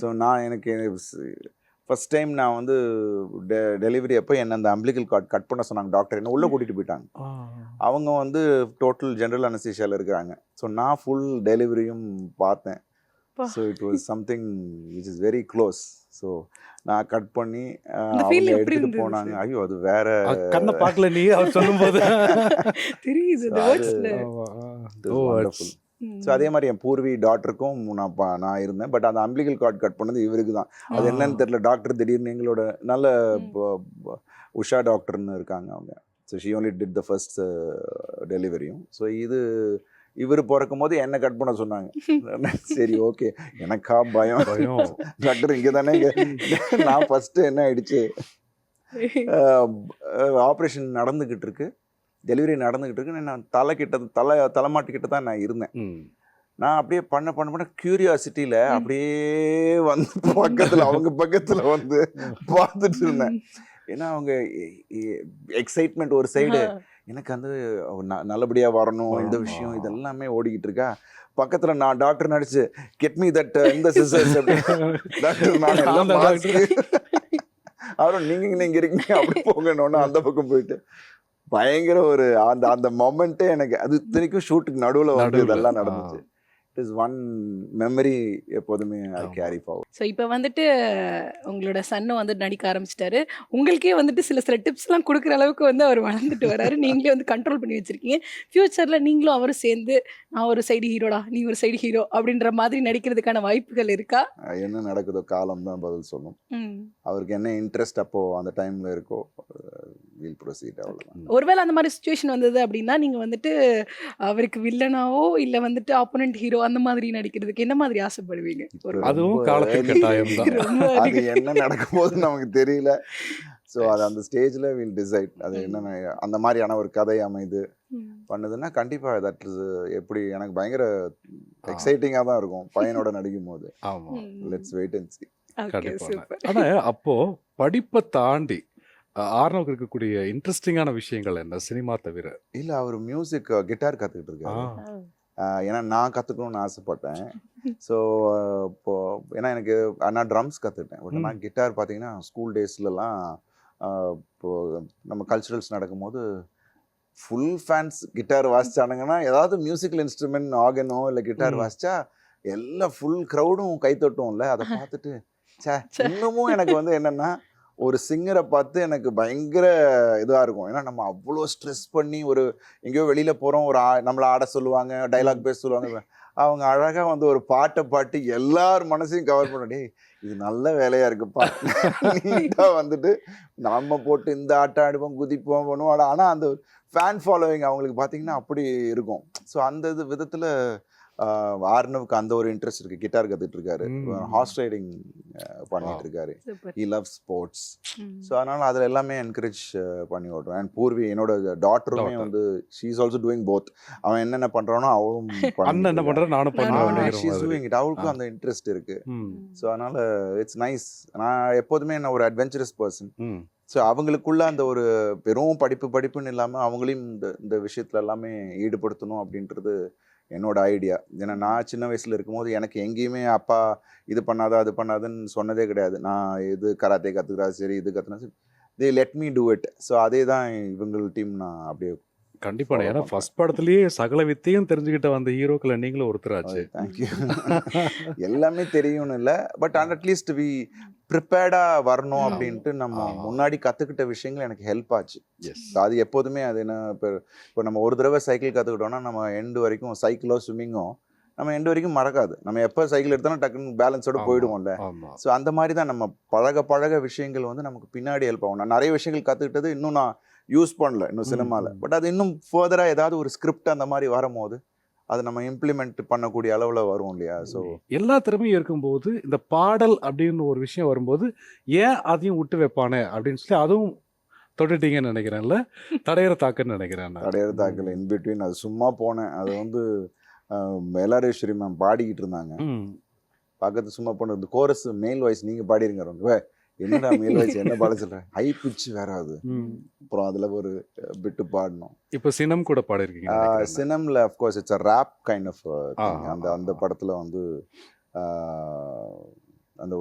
ஸோ எனக்கு ஃபஸ்ட் டைம் நான் வந்து டெலிவரி அப்போ என்ன அந்த அம்பிளிக்கல் கார்டு கட் பண்ண சொன்னாங்க டாக்டர். என்ன உள்ளே கூட்டிகிட்டு போயிட்டாங்க. அவங்க வந்து டோட்டல் ஜென்ரல் அனஸ்தீசியாவில் இருக்கிறாங்க. ஸோ நான் ஃபுல் டெலிவரியும் பார்த்தேன். So it was something which is very close. So நான் கட் பண்ணி அவங்க எடுத்துகிட்டு போனாங்க. ஐயோ அது வேற கண்ணை பார்க்கல நீ அவர் சொல்லும்போது தெரியுது. ஸோ அதே மாதிரி என் பூர்வி டாக்டருக்கும் நான் இருந்தேன். பட் அந்த அம்பிளிக்கல் கார்டு கட் பண்ணது இவருக்கு தான். அது என்னன்னு தெரியல. டாக்டர் திடீர்னு எங்களோட நல்ல உஷா டாக்டர்னு இருக்காங்க அவங்க. So she only did the first டெலிவரியும். ஸோ இவர் பிறக்கும் போது என்ன கட் பண்ண சொன்னாங்க. சரி ஓகே, எனக்கா பயம், டாக்டர் இங்கே தானே. நான் ஃபஸ்ட்டு என்ன ஆயிடுச்சு, ஆப்ரேஷன் நடந்துக்கிட்டு இருக்கு, டெலிவரி நடந்துக்கிட்டு இருக்கு. நான் தலைமாட்டுக்கிட்ட தான் நான் இருந்தேன். நான் அப்படியே பண்ண கியூரியாசிட்டியில் அப்படியே வந்து பக்கத்தில் அவங்க பக்கத்தில் வந்து பார்த்துட்டு இருந்தேன். ஏன்னா அவங்க எக்ஸைட்மெண்ட் ஒரு சைடு, எனக்கு வந்து நல்லபடியா வரணும் இந்த விஷயம் ஆமா. இதெல்லாமே ஓடிக்கிட்டு இருக்கா. பக்கத்துல நான் டாக்டர் நடிச்சு கெட் மீ தட் இந்த சிசர்ஸ் டாக்டர் நான் எல்லாம் அந்த மாஸ்க் அவரும் நீங்க இங்க இருக்கீங்க அப்படி போங்கன்னு அந்த பக்கம் போயிட்டு பயங்கர ஒரு அந்த அந்த மொமெண்ட்டே எனக்கு அது இத்தனைக்கும் ஷூட்டுக்கு நடுவுல வந்து நடுவுல. இதெல்லாம் நடந்துச்சு. இட் இஸ் ஒன் மெமரி எப்போதுமே ஐ கேரி ஃபார்வர்ட். ஸோ இப்போ வந்துட்டு உங்களோட சன்னும் வந்து நடிக்க ஆரம்பிச்சிட்டாரு. உங்களுக்கே வந்துட்டு சில டிப்ஸ்லாம் கொடுக்குற அளவுக்கு வந்து அவர் வளர்ந்துட்டு வராரு. நீங்களே வந்து கண்ட்ரோல் பண்ணி வச்சிருக்கீங்க. ஃபியூச்சரில் நீங்களும் அவரும் சேர்ந்து நான் ஒரு சைடு ஹீரோடா நீ ஒரு சைடு ஹீரோ அப்படின்ற மாதிரி நடிக்கிறதுக்கான வாய்ப்புகள் இருக்கா? என்ன நடக்குதோ காலம் தான் பதில் சொல்லும். ம். அவருக்கு என்ன இன்ட்ரெஸ்ட் அப்போ அந்த டைம்ல இருக்கோ வில் ப்ரொசீட் அவ்வளோதான். ஒருவேளை அந்த மாதிரி சுச்சுவேஷன் வந்தது அப்படின்னா நீங்கள் வந்துட்டு அவருக்கு வில்லனாவோ இல்லை வந்துட்டு ஆப்போனன்ட் ஹீரோ அந்த மாதிரி நடிக்கிறதுக்கு என்ன மாதிரி ஆசைப்படுவீங்க? ஒரு அதுவும் ரொம்ப காலத்தின் கட்டாயம் தான். ரொம்ப அது என்ன நடக்கும் போது நமக்கு தெரியல. ஸோ அது அந்த ஸ்டேஜில் வில் டிசைட் அது என்னென்ன அந்த மாதிரியான ஒரு கதை அமைது பண்ணுதுன்னா கண்டிப்பாக தட் இஸ் எப்படி எனக்கு பயங்கர எக்ஸைட்டிங்காக தான் இருக்கும் பையனோட நடிக்கும் போது. ஆமா. Let's wait and see. Okay கண்டிப்பா. சூப்பர். ஆனா அப்போ படிப்பை தாண்டி ஆர்னவுக்கு இருக்கக்கூடிய இன்ட்ரெஸ்டிங்கான விஷயங்கள் என்ன சினிமா தவிர? இல்லை அவர் மியூசிக் கிட்டார் கற்றுக்கிட்டு இருக்காரு. ஆ. ஏன்னா நான் கற்றுக்கணும்னு ஆசைப்பட்டேன். ஸோ இப்போ ஏன்னா எனக்கு நான் ட்ரம்ஸ் கற்றுக்கிட்டேன். பட் நான் கிட்டார் பார்த்தீங்கன்னா ஸ்கூல் டேஸ்லலாம் இப்போ நம்ம கல்ச்சுரல்ஸ் நடக்கும்போது ஃபுல் ஃபேன்ஸ் கிட்டார் வாசிச்சானுங்கன்னா ஏதாவது மியூசிக்கல் இன்ஸ்ட்ருமெண்ட் ஆர்கனோ இல்லை கிட்டார் வாசிச்சா எல்லா ஃபுல் க்ரௌடும் கைத்தட்டும்ல. அதை பார்த்துட்டு இன்னமும் எனக்கு வந்து என்னென்னா ஒரு சிங்கரை பார்த்து எனக்கு பயங்கர இதாக இருக்கும். ஏன்னா நம்ம அவ்வளோ ஸ்ட்ரெஸ் பண்ணி ஒரு எங்கேயோ வெளியில் போகிறோம், ஒரு நம்மளை ஆட சொல்லுவாங்க, டைலாக் பேச சொல்லுவாங்க. அவங்க அழகாக வந்து ஒரு பாட்டை பாட்டு எல்லார் மனசையும் கவர் பண்ணி இது நல்ல வேலையாக இருக்குப்பா நீட்டாக வந்துட்டு நம்ம போட்டு இந்த ஆட்டம் ஆடுவோம் குதிப்போம் பண்ணுவோம். ஆனால் அந்த ஃபேன் ஃபாலோவிங் அவங்களுக்கு பார்த்தீங்கன்னா அப்படி இருக்கும். ஸோ அந்த இது விதத்தில் ஆர்னவுக்கு அந்த ஒரு இன்ட்ரெஸ்ட் இருக்கு. கிட்டார் கத்துட்டு இருக்காரு, ஹார்ஸ் ரைடிங் பண்ணிட்டு இருக்காரு, ஹி லவ் ஸ்போர்ட்ஸ். ஸோ அதனால அதில் எல்லாமே என்கரேஜ் பண்ணி விடுறேன். அண்ட் பூர்வி என்னோட டாட்டருமே வந்து she is also doing both. அவன் என்னென்ன பண்றானோ அவளும் அண்ணன் என்ன பண்ற நானும் பண்ணுவேன். அவளுக்கும் அந்த இன்ட்ரெஸ்ட் இருக்கு. ஸோ அதனால இட்ஸ் நைஸ். நான் எப்போதுமே நான் ஒரு அட்வென்ச்சரஸ் பர்சன். ஸோ அவங்களுக்குள்ள அந்த ஒரு வெறும் படிப்புன்னு இல்லாமல் அவங்களையும் இந்த விஷயத்துல எல்லாமே ஈடுபடுத்தணும் அப்படின்றது என்னோட ஐடியா. ஏன்னா நான் சின்ன வயசுல இருக்கும்போது எனக்கு எங்கேயுமே அப்பா இது பண்ணாதா அது பண்ணாதுன்னு சொன்னதே கிடையாது. நான் இது கராத்தே கற்றுக்கிறா சரி இது கற்றுனா சரி தே let me do it. So அதே தான் இவங்க டீம் நான் அப்படியே கண்டிப்பா. ஏன்னா ஃபர்ஸ்ட் படத்துலயே சகல வித்தையும் தெரிஞ்சுக்கிட்ட வந்த ஹீரோக்களை நீங்களும் ஒருத்தராச்சு. தேங்க்யூ. எல்லாமே தெரியும்னு இல்லை, பட் அட்லீஸ்ட் வி ப்ரிப்பேர்டா வரணும் அப்படின்ட்டு நம்ம முன்னாடி கற்றுக்கிட்ட விஷயங்கள் எனக்கு ஹெல்ப் ஆச்சு. அது எப்போதுமே அது என்ன இப்போ நம்ம ஒரு தடவை சைக்கிள் கற்றுக்கிட்டோம்னா நம்ம எண்டு வரைக்கும் சைக்கிளோ ஸ்விம்மிங்கோ நம்ம எண்டு வரைக்கும் மறக்காது. நம்ம எப்போ சைக்கிள் எடுத்தாலும் டக்குன்னு பேலன்ஸோட போயிடுவோம்ல. ஸோ அந்த மாதிரி தான் நம்ம பழக விஷயங்கள் வந்து நமக்கு பின்னாடி ஹெல்ப் ஆகும். நான் நிறைய விஷயங்கள் கற்றுக்கிட்டது இன்னும் நான் யூஸ் பண்ணல இன்னும் சினிமாவில். பட் அது இன்னும் ஃபர்தராக ஏதாவது ஒரு ஸ்கிரிப்ட் அந்த மாதிரி வரும்போது அது நம்ம இம்ப்ளிமெண்ட் பண்ணக்கூடிய அளவில் வரும் இல்லையா. ஸோ எல்லா திறமையும் இருக்கும்போது இந்த பாடல் அப்படின்னு ஒரு விஷயம் வரும்போது ஏன் அதையும் விட்டு வைப்பானே அப்படின்னு சொல்லி அதுவும் தொட்டுட்டீங்கன்னு நினைக்கிறேன்ல. தடையற தாக்குன்னு நினைக்கிறேன். தடையற தாக்கல இன் பிட்வீன் அது சும்மா போனேன். அது வந்து எல்லாரேஸ்வரி மேம் பாடிக்கிட்டு இருந்தாங்க. பக்கத்து சும்மா போனது கோரஸ் மேல் வாய்ஸ் நீங்கள் பாடிருங்க. ரொம்ப என்னடா மேல் வாய்ஸ் என்ன பாட சொல்கிறேன், ஹை பிச் வேற அது. அப்புறம் அதில் ஒரு பிட்டு பாடணும். இப்போ சினம் கூட பாடிருக்கீங்க. சினம்ல of course it's a rap kind of அந்த படத்தில் வந்து அந்த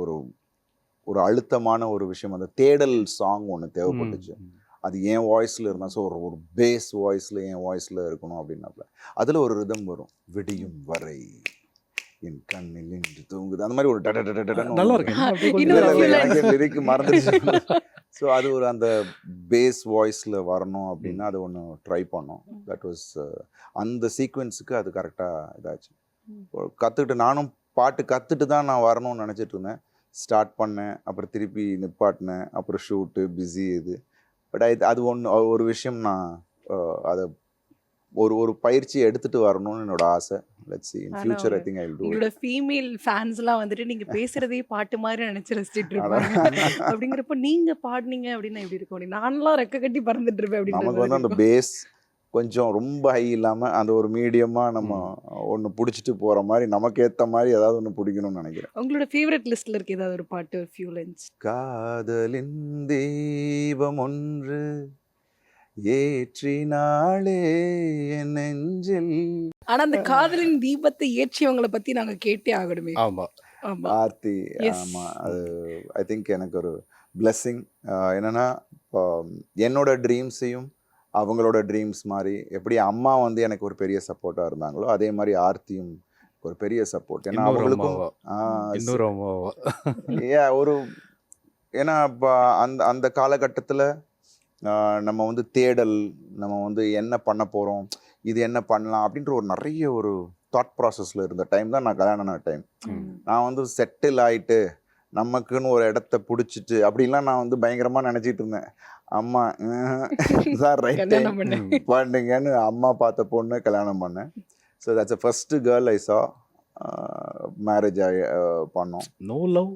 ஒரு அழுத்தமான ஒரு விஷயம், அந்த தேடல் சாங் ஒன்று தேவைப்பட்டுச்சு. அது என் வாய்ஸில் இருந்தால் ஸோ ஒரு பேஸ் வாய்ஸில் என் வாய்ஸில் இருக்கணும் அப்படின்னாப்ல. அதில் ஒரு ரிதம் வரும், விடியும் வரை என் கண்ணில் நின்று தூங்குது, அந்த மாதிரி ஒரு நல்லா இருக்கு. லிரிக் மறந்துடுச்சு. ஸோ அது ஒரு அந்த பேஸ் வாய்ஸில் வரணும் அப்படின்னா அது ஒன்று ட்ரை பண்ணோம். தட் வாஸ் அந்த சீக்வென்ஸுக்கு அது கரெக்டாக இதாச்சு. கற்றுக்கிட்டு நானும் பாட்டு கற்றுட்டு தான் நான் வரணும்னு நினச்சிட்டு இருந்தேன். ஸ்டார்ட் பண்ணேன், அப்புறம் திருப்பி நிப்பாட்டினேன், அப்புறம் ஷூட்டு பிஸி இது. பட் அது ஒரு விஷயம் நான் அதை ஒரு பயிற்சி எடுத்துட்டு வரணும்னு என்னோட ஆசை. Let's see in future I think I will do it. உங்களோட ஃபீமேல் ஃபேன்ஸ்லாம் வந்துட்டு நீங்க பேசுறதே பாட்டு மாதிரி நினைச்சு ரசிச்சிட்டு இருப்பாங்க. அப்படிங்கிறப்ப நீங்க பாடுனீங்க அப்படின்னா எப்படி இருக்கும்? நான்லாம் ரெக்க கட்டி பறந்துட்டு இருப்பேன் அப்படின்னு. நமக்கு வந்து அந்த பேஸ் கொஞ்சம் ரொம்ப ஹை இல்லாமல் அந்த ஒரு மீடியமாக நம்ம ஒன்று பிடிச்சிட்டு போகிற மாதிரி நமக்கு ஏற்ற மாதிரி ஏதாவது ஒன்று பிடிக்கணும்னு நினைக்கிறேன். உங்களோட ஃபேவரட் லிஸ்ட்ல இருக்க ஏதாவது ஒரு பாட்டு, ஒரு ஃபியூ லைன்ஸ்? காதலின் தெய்வம் ஒன்று ஏற்றினாளே என் நெஞ்சில். ஆனா அந்த காதலின் தீபத்தை ஏற்றியவங்களை பத்தி நாங்க கேட்டே ஆகணுமே. ஆமா. ஆமா. ஆர்த்தி. Yes. ஆமாம், அது ஐ திங்க் எனக்கு ஒரு பிளெஸ்ஸிங். என்னென்னா என்னோட ட்ரீம்ஸையும் அவங்களோட ட்ரீம்ஸ் மாதிரி எப்படி அம்மா வந்து எனக்கு ஒரு பெரிய சப்போர்ட்டாக இருந்தாங்களோ அதே மாதிரி ஆர்த்தியும் ஒரு பெரிய சப்போர்ட். ஏன்னா இன்னொரு அவங்களுக்கும் அம்மாவா? இன்னொரு அம்மாவா? ஒரு ஏன்னா இப்போ அந்த காலகட்டத்தில் நம்ம வந்து தேடல், நம்ம வந்து என்ன பண்ண போகிறோம், இது என்ன பண்ணலாம் அப்படின்ற ஒரு நிறைய ஒரு தாட் ப்ராசஸில் இருந்த டைம் தான் நான் கல்யாணம் ஆன டைம். நான் வந்து செட்டில் ஆகிட்டு நமக்குன்னு ஒரு இடத்த பிடிச்சிட்டு அப்படின்லாம் நான் வந்து பயங்கரமாக நினச்சிட்டு இருந்தேன். அம்மா சார் ரைட் டைம் கல்யாணம் பண்ண. பண்ணுங்கன்னு அம்மா பார்த்த பொண்ணு கல்யாணம் பண்ணேன். So that's first girl I saw. Marriage பண்ணோம். No love,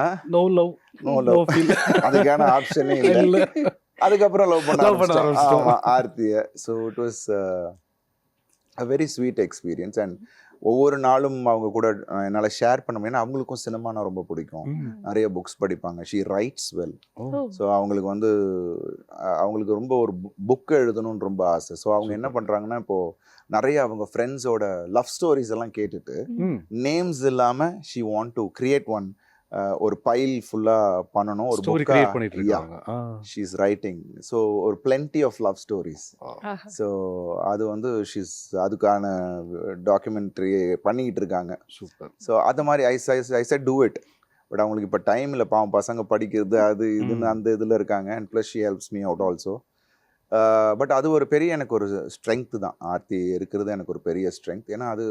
ah no love, no no love, feel. அதுக்கான ஆப்ஷனே இல்லை. இல்ல. அதுக்கப்புறம் லவ் பண்ண Love பண்ண ஆரம்பிச்சிட்டோம். ஆரம்பிச்சிட்டோம். ஆர்த்தியை. So it was a very sweet experience. And ஒவ்வொரு நாளும் அவங்க கூட என்னால் ஷேர் பண்ண முடியும். ஏன்னா அவங்களுக்கும் சினிமானா ரொம்ப பிடிக்கும். நிறைய புக்ஸ் படிப்பாங்க. She rights well. ஸோ அவங்களுக்கு வந்து அவங்களுக்கு ரொம்ப ஒரு புக் எழுதணும்னு ரொம்ப ஆசை. ஸோ அவங்க என்ன பண்ணுறாங்கன்னா இப்போது நிறைய அவங்க ஃப்ரெண்ட்ஸோட லவ் ஸ்டோரிஸ் எல்லாம் கேட்டுட்டு நேம்ஸ் இல்லாமல் she want to create one ஒரு பைல் ஃபுல்லாக பண்ணணும். ஒரு ஸ்டோரி கிரியேட் பண்ணிட்டு இருக்காங்க. She is writing. ஸோ ஒரு plenty of love stories. So அது வந்து ஷீஸ் அதுக்கான டாக்குமெண்ட்ரி பண்ணிக்கிட்டு இருக்காங்க. சூப்பர். ஸோ அது மாதிரி ஐ செட் டூ இட். பட் அவங்களுக்கு இப்போ டைம் இல்லை, பாவம் பசங்க படிக்கிறது அது இதுன்னு அந்த இதில் இருக்காங்க. And plus she helps me out also. But அது ஒரு பெரிய எனக்கு ஒரு ஸ்ட்ரென்த்து தான். ஆர்த்தி இருக்கிறது எனக்கு ஒரு பெரிய ஸ்ட்ரென்த். ஏன்னா அது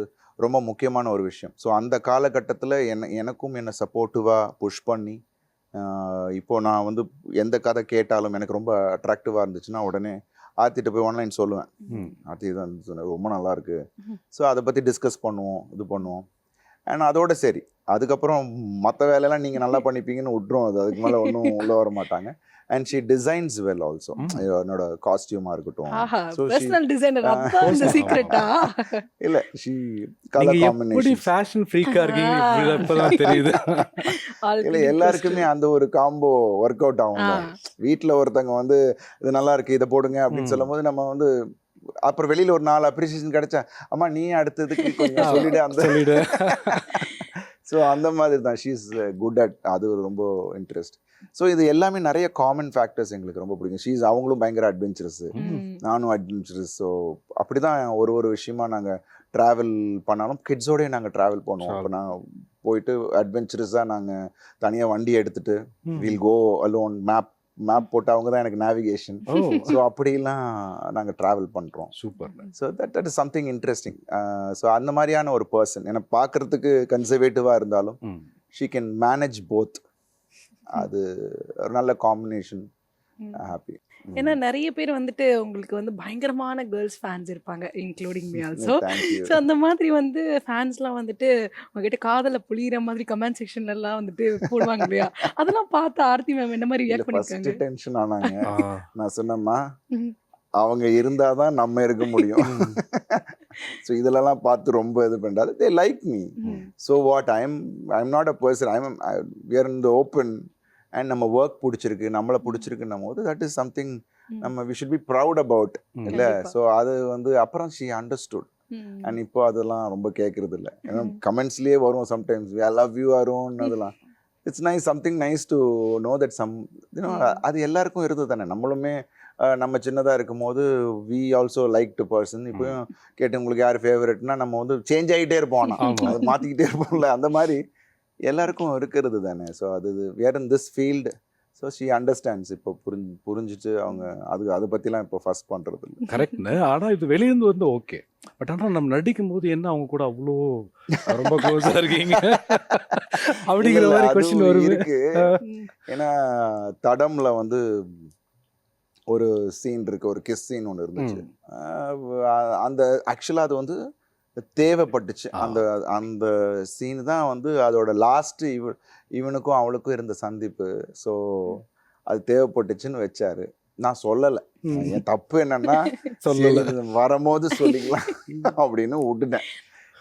ரொம்ப முக்கியமான ஒரு விஷயம். ஸோ அந்த காலகட்டத்தில் எனக்கும் என்னை சப்போர்ட்டிவாக புஷ் பண்ணி இப்போது நான் வந்து எந்த கதை கேட்டாலும் எனக்கு ரொம்ப அட்ராக்டிவாக இருந்துச்சுன்னா உடனே ஆர்த்திட்ட போய் ஆன்லைன் சொல்லுவேன். ஆர்த்தி தான் ரொம்ப நல்லாயிருக்கு. ஸோ அதை பற்றி டிஸ்கஸ் பண்ணுவோம், இது பண்ணுவோம். அண்ட் அதோட சரி, அதுக்கப்புறம் மற்ற வேலையெல்லாம் நீங்கள் நல்லா பண்ணிப்பீங்கன்னு விட்ரும். அது அதுக்கு மேலே ஒன்றும் உள்ளே வர மாட்டாங்க. And she designs well also. என்னோட காஸ்டியூமாக இருக்கட்டும். பர்சனல் டிசைனர் அதான் இந்த சீக்ரெட்டா? இல்லை, ஷீ நீங்க கலர் எப்படி காம்பினேஷன். ஃபேஷன் ஃப்ரீக்கா இருக்கீங்க இப்பதான் தெரியுது. இல்லை, எல்லாருக்குமே அந்த ஒரு காம்போ ஒர்க் அவுட் ஆகும். வீட்டில் ஒருத்தவங்க வந்து இது நல்லா இருக்கு இதை போடுங்க அப்படின்னு சொல்லும் போது நம்ம வந்து அப்புறம் வெளியில் ஒரு 4 அப்ரிசியேஷன் கிடைச்சா அம்மா நீ அடுத்ததுக்கு கொஞ்சம் சொல்லிடு அந்த சொல்லிடு. ஸோ அந்த மாதிரி தான். ஷீ இஸ் குட் அட் அது ரொம்ப இன்ட்ரெஸ்ட். ஸோ இது எல்லாமே நிறைய காமன் ஃபேக்டர்ஸ் எங்களுக்கு ரொம்ப பிடிக்கும். ஷீஸ் அவங்களும் பயங்கர அட்வென்ச்சரஸு, நானும் அட்வென்ச்சரஸ். ஸோ அப்படி தான் ஒரு விஷயமா நாங்கள் ட்ராவல் பண்ணாலும் கிட்ஸோடய நாங்கள் ட்ராவல் பண்ணுவோம். இப்போ நான் போயிட்டு அட்வென்ச்சரஸாக நாங்கள் தனியாக வண்டி எடுத்துகிட்டு வில் கோ அலோன், மேப் போட்டு அவங்க தான் எனக்கு நேவிகேஷன். ஸோ அப்படிலாம் நாங்கள் ட்ராவல் பண்ணுறோம். Super. So that is something interesting. So அந்த மாதிரியான ஒரு பர்சன் எனக்கு பார்க்குறதுக்கு கன்சர்வேட்டிவாக இருந்தாலும் ஷீ கேன் மேனேஜ் போத். அது ஒரு நல்ல காம்பினேஷன். ஹாப்பி. ஏன்னா நிறைய பேர் வந்துட்டு உங்களுக்கு வந்து பயங்கரமான கேர்ள்ஸ் ஃபேன்ஸ் இருப்பாங்க, இன்க்ளூடிங் மீ ஆல்சோ. ஸோ அந்த மாதிரி வந்து ஃபேன்ஸ்லாம் வந்துட்டு உங்ககிட்ட காதலை புளிகிற மாதிரி கமெண்ட் செக்ஷன்லாம் வந்துட்டு போடுவாங்க இல்லையா? அதெல்லாம் பார்த்து ஆர்த்தி மேம் என்ன மாதிரி ரியாக்ட் பண்ணிருக்காங்க? ஃபர்ஸ்ட் டென்ஷன் ஆனாங்க. நான் சொன்னேம்மா அவங்க இருந்தால் தான் நம்ம இருக்க முடியும். ஸோ இதிலலாம் பார்த்து ரொம்ப இது பண்ணுறாது. They like me. So what I'm not a person. we are in the open. And நம்ம ஒர்க் பிடிச்சிருக்கு, நம்மளை பிடிச்சிருக்குன்னும் போது தட் இஸ் சம்திங் நம்ம we should be proud about இல்லை? ஸோ அது வந்து அப்புறம் ஷீ அண்டர்ஸ்டுட். அண்ட் இப்போ அதெல்லாம் ரொம்ப கேட்கறது இல்லை. ஏன்னா கமெண்ட்ஸ்லேயே வரும் சம்டைம்ஸ் ஐ லவ் யூ அரோன்னு. அதெல்லாம் it's nice, something nice to know that some அது எல்லாருக்கும் இருந்தது தானே. நம்மளுமே நம்ம சின்னதாக இருக்கும் போது we also like to person. இப்போயும் கேட்டு உங்களுக்கு யார் ஃபேவரட்னா நம்ம வந்து சேஞ்ச் ஆகிட்டே இருப்போம், அது மாற்றிக்கிட்டே இருப்போம்ல. அந்த மாதிரி எல்லாருக்கும் இருக்கிறது தானே. ஸோ அது where in this field. So she understands. இப்போ புரிஞ்சுட்டு அவங்க அதை பற்றிலாம் இப்போ ஃபர்ஸ்ட் பண்ணுறது இல்லை. கரெக்ட்னு. ஆனால் இது வெளியிருந்து வந்து ஓகே. பட் ஆனால் நம்ம நடிக்கும் போது என்ன அவங்க கூட அவ்வளோ ரொம்ப க்ளோஸாக இருக்கீங்க அப்படிங்கிற மாதிரி கொஸ்டின் வருது. இருக்கு. ஏன்னா தடம்ல வந்து ஒரு சீன் இருக்கு, ஒரு கிஸ் சீன் ஒன்று இருந்துச்சு. அந்த ஆக்சுவலாக அது வந்து தேவைப்பட்டுச்சு. அந்த சீன் தான் வந்து அதோட லாஸ்ட் இவனுக்கும் அவளுக்கும் இருந்த சந்திப்பு. ஸோ அது தேவைப்பட்டுச்சுன்னு வச்சாரு. நான் சொல்லலை. என் தப்பு என்னன்னா சொல்லல. சரி, இது வரும்போது சொல்லிக்கலாம் அப்படின்னு விட்டுட்டேன்.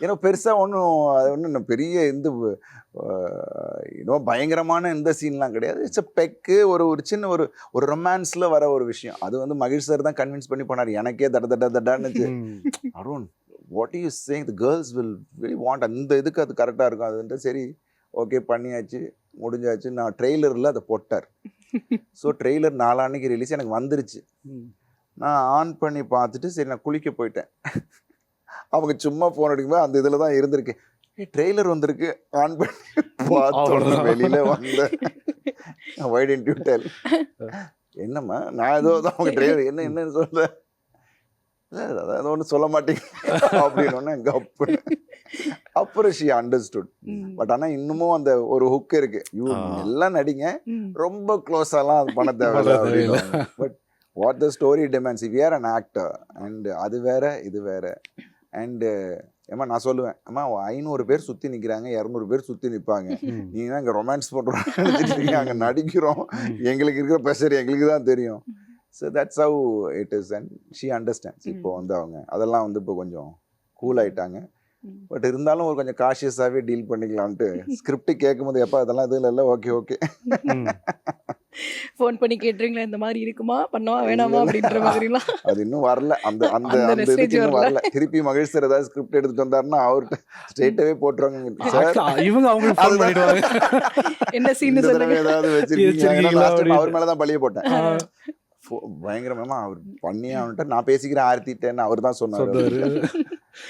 ஏன்னா பெருசாக ஒன்றும் அது ஒன்றும் பெரிய இந்த இன்னும் பயங்கரமான இந்த சீன்லாம் கிடையாது. இட்ஸ் அ பெக்கு ஒரு சின்ன ஒரு ரொமான்ஸில் வர ஒரு விஷயம். அது வந்து மகிழ் சார் தான் கன்வின்ஸ் பண்ணி போனார். எனக்கே தடான்னுச்சு. Arun what you saying, the girls will very want, அந்த இதுக்கு அது கரெக்டாக இருக்கும் அதுன்ட்டு. சரி ஓகே பண்ணியாச்சு, முடிஞ்சாச்சு. நான் ட்ரெய்லரில் அதை போட்டார். ஸோ ட்ரெய்லர் நாளான்னைக்கு ரிலீஸ் எனக்கு வந்துருச்சு. நான் ஆன் பண்ணி பார்த்துட்டு சரி நான் குளிக்க போயிட்டேன். அவங்க சும்மா ஃபோன் அடிக்கும்போது அந்த இதில் தான் இருந்திருக்கு. ட்ரெய்லர் வந்திருக்கு, ஆன் பண்ணி பார்த்தோம், வெளியில வந்த வை டிடன்ட் யூ டெல். என்னம்மா நான் ஏதோ தான் அவங்க ட்ரெய்லர் என்னன்னு சொல்ல, இல்லை அதாவது ஒன்றும் சொல்ல மாட்டேங்க அப்படின்னு கப்பு. அப்புறம் ஷி அண்டர்ஸ்டுட். பட் ஆனால் இன்னமும் அந்த ஒரு ஹுக் இருக்கு. யூ எல்லாம் நடிங்க, ரொம்ப க்ளோஸாலாம் அது பண்ண தேவையில்லை அப்படின்னு. But what the story demands, if you are an actor and அது வேற இது வேற. அண்டு ஏமா நான் சொல்லுவேன், அம்மா 500 பேர் சுற்றி நிற்கிறாங்க, 200 பேர் சுற்றி நிற்பாங்க, நீங்கள் தான் இங்கே ரொமான்ஸ் பண்ணுறோம்னு நினச்சிட்டு அங்கே நடிக்கிறோம், எங்களுக்கு இருக்கிற ப்ரெஷர் எங்களுக்கு தான் தெரியும். So that's how it is. And she understands. இப்போ வந்து அவங்க அதெல்லாம் வந்து இப்போ கொஞ்சம் கூல் ஆகிட்டாங்க. பட் இருந்தாலும் ஒரு கொஞ்சம் காஷியஸாகவே டீல் பண்ணிக்கலான்ட்டு ஸ்கிரிப்ட் கேட்கும்போது எப்போ அதெல்லாம் எதுவும் இல்லை, ஓகே ஓகே ஃபோன் பண்ணி கேட்டுறீங்களா இந்த மாதிரி இருக்குமா, பண்ணவா வேணாமா அப்படின்ற மாதிரிலாம்? அது இன்னும் வரல, அந்த அந்த அந்த இதுக்கு இன்னும் வரல. திருப்பி மகிழ் சார் ஏதாவது ஸ்கிரிப்ட் எடுத்துட்டு வந்தாருன்னா அவர்கிட்ட ஸ்ட்ரெயிட்டாவே போட்டுருவாங்க சார், இவங்க அவங்க ஃபோன் பண்ணிடுவாங்க, என்ன சீன் சொல்லுங்க, ஏதாவது வச்சிருக்கீங்க. அவர் மேல தான் பழிய போட்டேன் பயங்கரமா. அவர் பண்ணியே அவன்கிட்ட நான் பேசிக்கிறேன் ஆர்த்திட்டேன்னு அவர் தான் சொன்னாரு.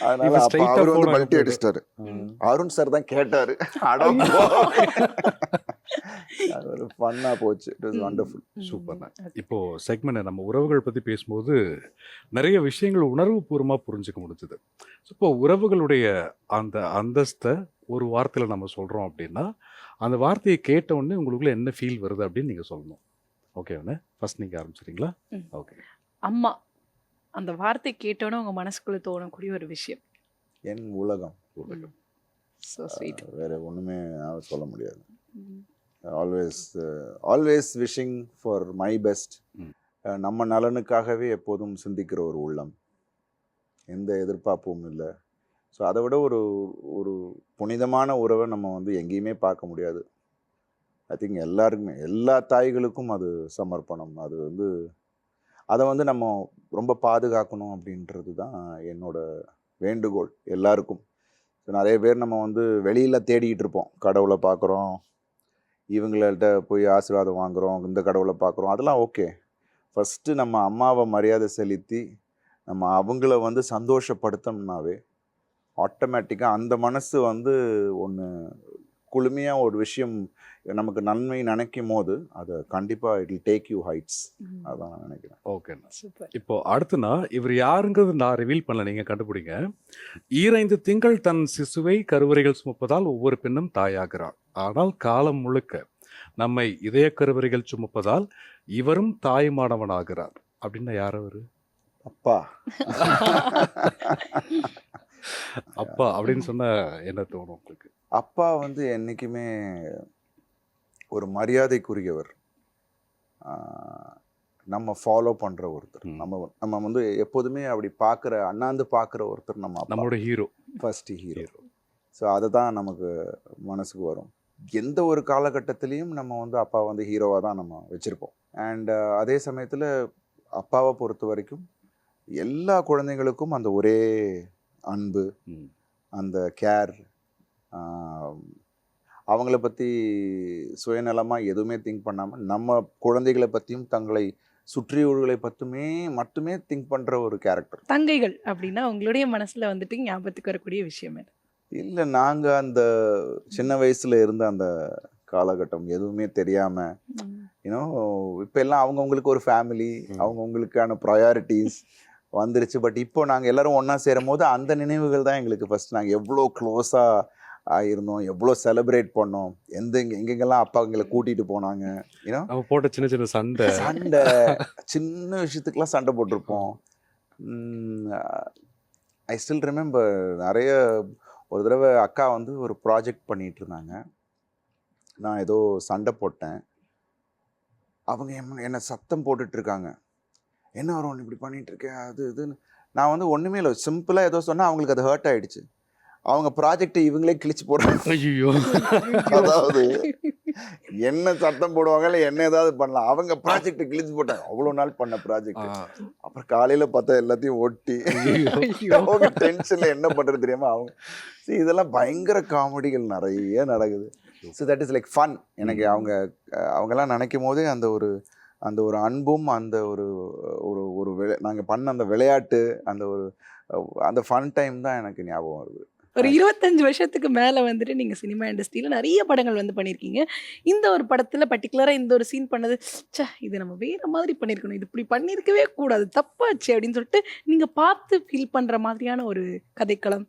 அதனால அப்ப அவர் வந்து மல்டி அடிச்சிட்டாரு. அருண் சார் தான் கேட்டாரு. அது ஒரு ஃபன்னா போச்சு. It was wonderful. சூப்பர். இப்போ செக்மெண்ட் நம்ம உறவுகள் பத்தி பேசும்போது நிறைய விஷயங்கள் உணர்வு பூர்வமா புரிஞ்சுக்க முடிஞ்சது. இப்போ உறவுகளுடைய அந்த அந்தஸ்தை ஒரு வார்த்தையில நம்ம சொல்றோம் அப்படின்னா அந்த வார்த்தையை கேட்ட உடனே உங்களுக்குள்ள என்ன ஃபீல் வருது அப்படின்னு நீங்க சொல்லணும். ஓகேண்ணே, ஃபர்ஸ்ட் நீங்க ஆரம்பிச்சிட்டீங்களா? ஓகே. அம்மா, அந்த வார்த்தை கேட்டோன்னே உங்க மனசுக்குள்ள தோணக்கூடிய ஒரு விஷயம். என் உலகம். So sweet. வேற ஒண்ணுமே சொல்ல முடியாது. Always wishing for my best. நம்ம நலனுக்காகவே எப்போதும் சிந்திக்கிற ஒரு உள்ளம், எந்த எதிர்பார்ப்பும் இல்லை. ஸோ அதை விட ஒரு ஒரு புனிதமான உறவை நம்ம வந்து எங்கேயுமே பார்க்க முடியாது. ஐ திங்க் எல்லாருக்குமே, எல்லா தாய்களுக்கும் அது சமர்ப்பணம். அது வந்து அதை வந்து நம்ம ரொம்ப பாதுகாக்கணும் அப்படின்றது தான் என்னோட வேண்டுகோள் எல்லாருக்கும். ஸோ நிறைய பேர் நம்ம வந்து வெளியில் தேடிக்கிட்டு இருப்போம், கடவுளை பார்க்குறோம், இவங்கள்ட்ட போய் ஆசீர்வாதம் வாங்குகிறோம், இந்த கடவுளை பார்க்குறோம், அதெல்லாம் ஓகே. ஃபஸ்ட்டு நம்ம அம்மாவை மரியாதை செலுத்தி நம்ம அவங்கள வந்து சந்தோஷப்படுத்தோம்னாவே ஆட்டோமேட்டிக்காக அந்த மனசு வந்து ஒன்று குளுமையாக ஒரு விஷயம் நமக்கு நன்மை நினைக்கும் போது அது கண்டிப்பாக it will take you heights. அதான் நான் நினைக்கிறேன். ஓகேண்ணா. இப்போ அடுத்துனா இவர் யாருங்கிறது நான் ரிவீல் பண்ணல, நீங்கள் கண்டுபிடிங்க. 2 திங்கள் தன் சிசுவை கருவறைகள் சுமப்பதால் ஒவ்வொரு பெண்ணும் தாயாகிறார். ஆனால் காலம் முழுக்க நம்மை இதய கருவறைகள் சுமப்பதால் இவரும் தாய்மானவனாகிறார். அப்படின்னா யார் அவரு? அப்பா. அப்பா அப்படின்னு சொன்ன என்ன தோணும் உங்களுக்கு? அப்பா வந்து என்றைக்குமே ஒரு மரியாதைக்குரியவர், நம்ம ஃபாலோ பண்ணுற ஒருத்தர், நம்ம வந்து எப்போதுமே அப்படி பார்க்குற அண்ணாந்து பார்க்குற ஒருத்தர் நம்மளோட ஹீரோ, ஃபர்ஸ்ட் ஹீரோ. ஸோ அதை தான் நமக்கு மனசுக்கு வரும். எந்த ஒரு காலகட்டத்திலையும் நம்ம வந்து அப்பா வந்து ஹீரோவாக தான் நம்ம வச்சுருப்போம். அண்ட் அதே சமயத்தில் அப்பாவை பொறுத்த வரைக்கும் எல்லா குழந்தைங்களுக்கும் அந்த ஒரே அன்பு, அந்த கேர், அவங்கள பற்றி சுயநலமாக எதுவுமே திங்க் பண்ணாமல் நம்ம குழந்தைகளை பற்றியும் தங்களை சுற்றியுள்ளவர்களை பற்றியுமே மட்டுமே திங்க் பண்ணுற ஒரு கேரக்டர். தங்கைகள் அப்படின்னா உங்களுடைய மனசில் வந்துட்டு ஞாபகத்துக்கு வரக்கூடிய விஷயம் இல்லை, நாங்கள் அந்த சின்ன வயசில் இருந்த அந்த காலகட்டம் எதுவுமே தெரியாமல் இப்போ எல்லாம் அவங்கவுங்களுக்கு ஒரு ஃபேமிலி, அவங்கவுங்களுக்கான ப்ரையாரிட்டிஸ் வந்துருச்சு. பட் இப்போ நாங்கள் எல்லோரும் ஒன்றா சேரும் போது அந்த நினைவுகள் தான் எங்களுக்கு ஃபஸ்ட். நாங்கள் எவ்வளோ க்ளோஸாக ஆயிருந்தோம், எவ்வளோ செலிப்ரேட் பண்ணோம், எங்கெங்கெல்லாம் அப்பா எங்களை கூட்டிகிட்டு போனாங்க. போட்ட சின்ன சின்ன சண்டை சின்ன விஷயத்துக்கெலாம் சண்டை போட்டிருப்போம். ஐ ஸ்டில் ரிமெம்பர் நிறைய. ஒரு தடவை அக்கா வந்து ஒரு ப்ராஜெக்ட் பண்ணிகிட்டு இருந்தாங்க, நான் ஏதோ சண்டை போட்டேன். அவங்க என்னை சத்தம் போட்டுட்டு இருக்காங்க. என்ன வரும் இப்படி பண்ணிட்டு இருக்கேன் அது இதுன்னு. நான் வந்து ஒன்றுமே இல்லை, சிம்பிளாக ஏதோ சொன்னால் அவங்களுக்கு அது ஹர்ட் ஆயிடுச்சு. அவங்க ப்ராஜெக்டை இவங்களே கிழிச்சு போடுறாங்க. ஐயோ அதாவது என்ன சத்தம் போடுவாங்க, இல்லை என்ன ஏதாவது பண்ணலாம், அவங்க ப்ராஜெக்டை கிழிச்சு போட்டாங்க. அவ்வளோ நாள் பண்ண ப்ராஜெக்ட். அப்புறம் காலையில் பார்த்தா எல்லாத்தையும் ஒட்டி அவங்க டென்ஷனில் என்ன பண்ணுறது தெரியாமல் அவங்க இதெல்லாம் பயங்கர காமெடிகள் நிறைய நடக்குது. So that is like fun. எனக்கு அவங்கெல்லாம் நினைக்கும் போதே அந்த ஒரு அன்பும் அந்த ஒரு நாங்கள் பண்ண அந்த விளையாட்டு அந்த ஃபன் டைம் தான் எனக்கு ஞாபகம் வருது. ஒரு 25 வருஷத்துக்கு மேல வந்துட்டு நீங்க சினிமா இண்டஸ்ட்ரியில நிறைய படங்கள் வந்து பண்ணியிருக்கீங்க. இந்த ஒரு படத்துல பர்ட்டிகுலரா இந்த ஒரு சீன் பண்ணது, ச்சே இது நம்ம வேற மாதிரி பண்ணியிருக்கணும், இது இப்படி பண்ணியிருக்கவே கூடாது, தப்பாச்சு அப்படின்னு சொல்லிட்டு நீங்க பார்த்து ஃபீல் பண்ற மாதிரியான ஒரு கதைக்களம்,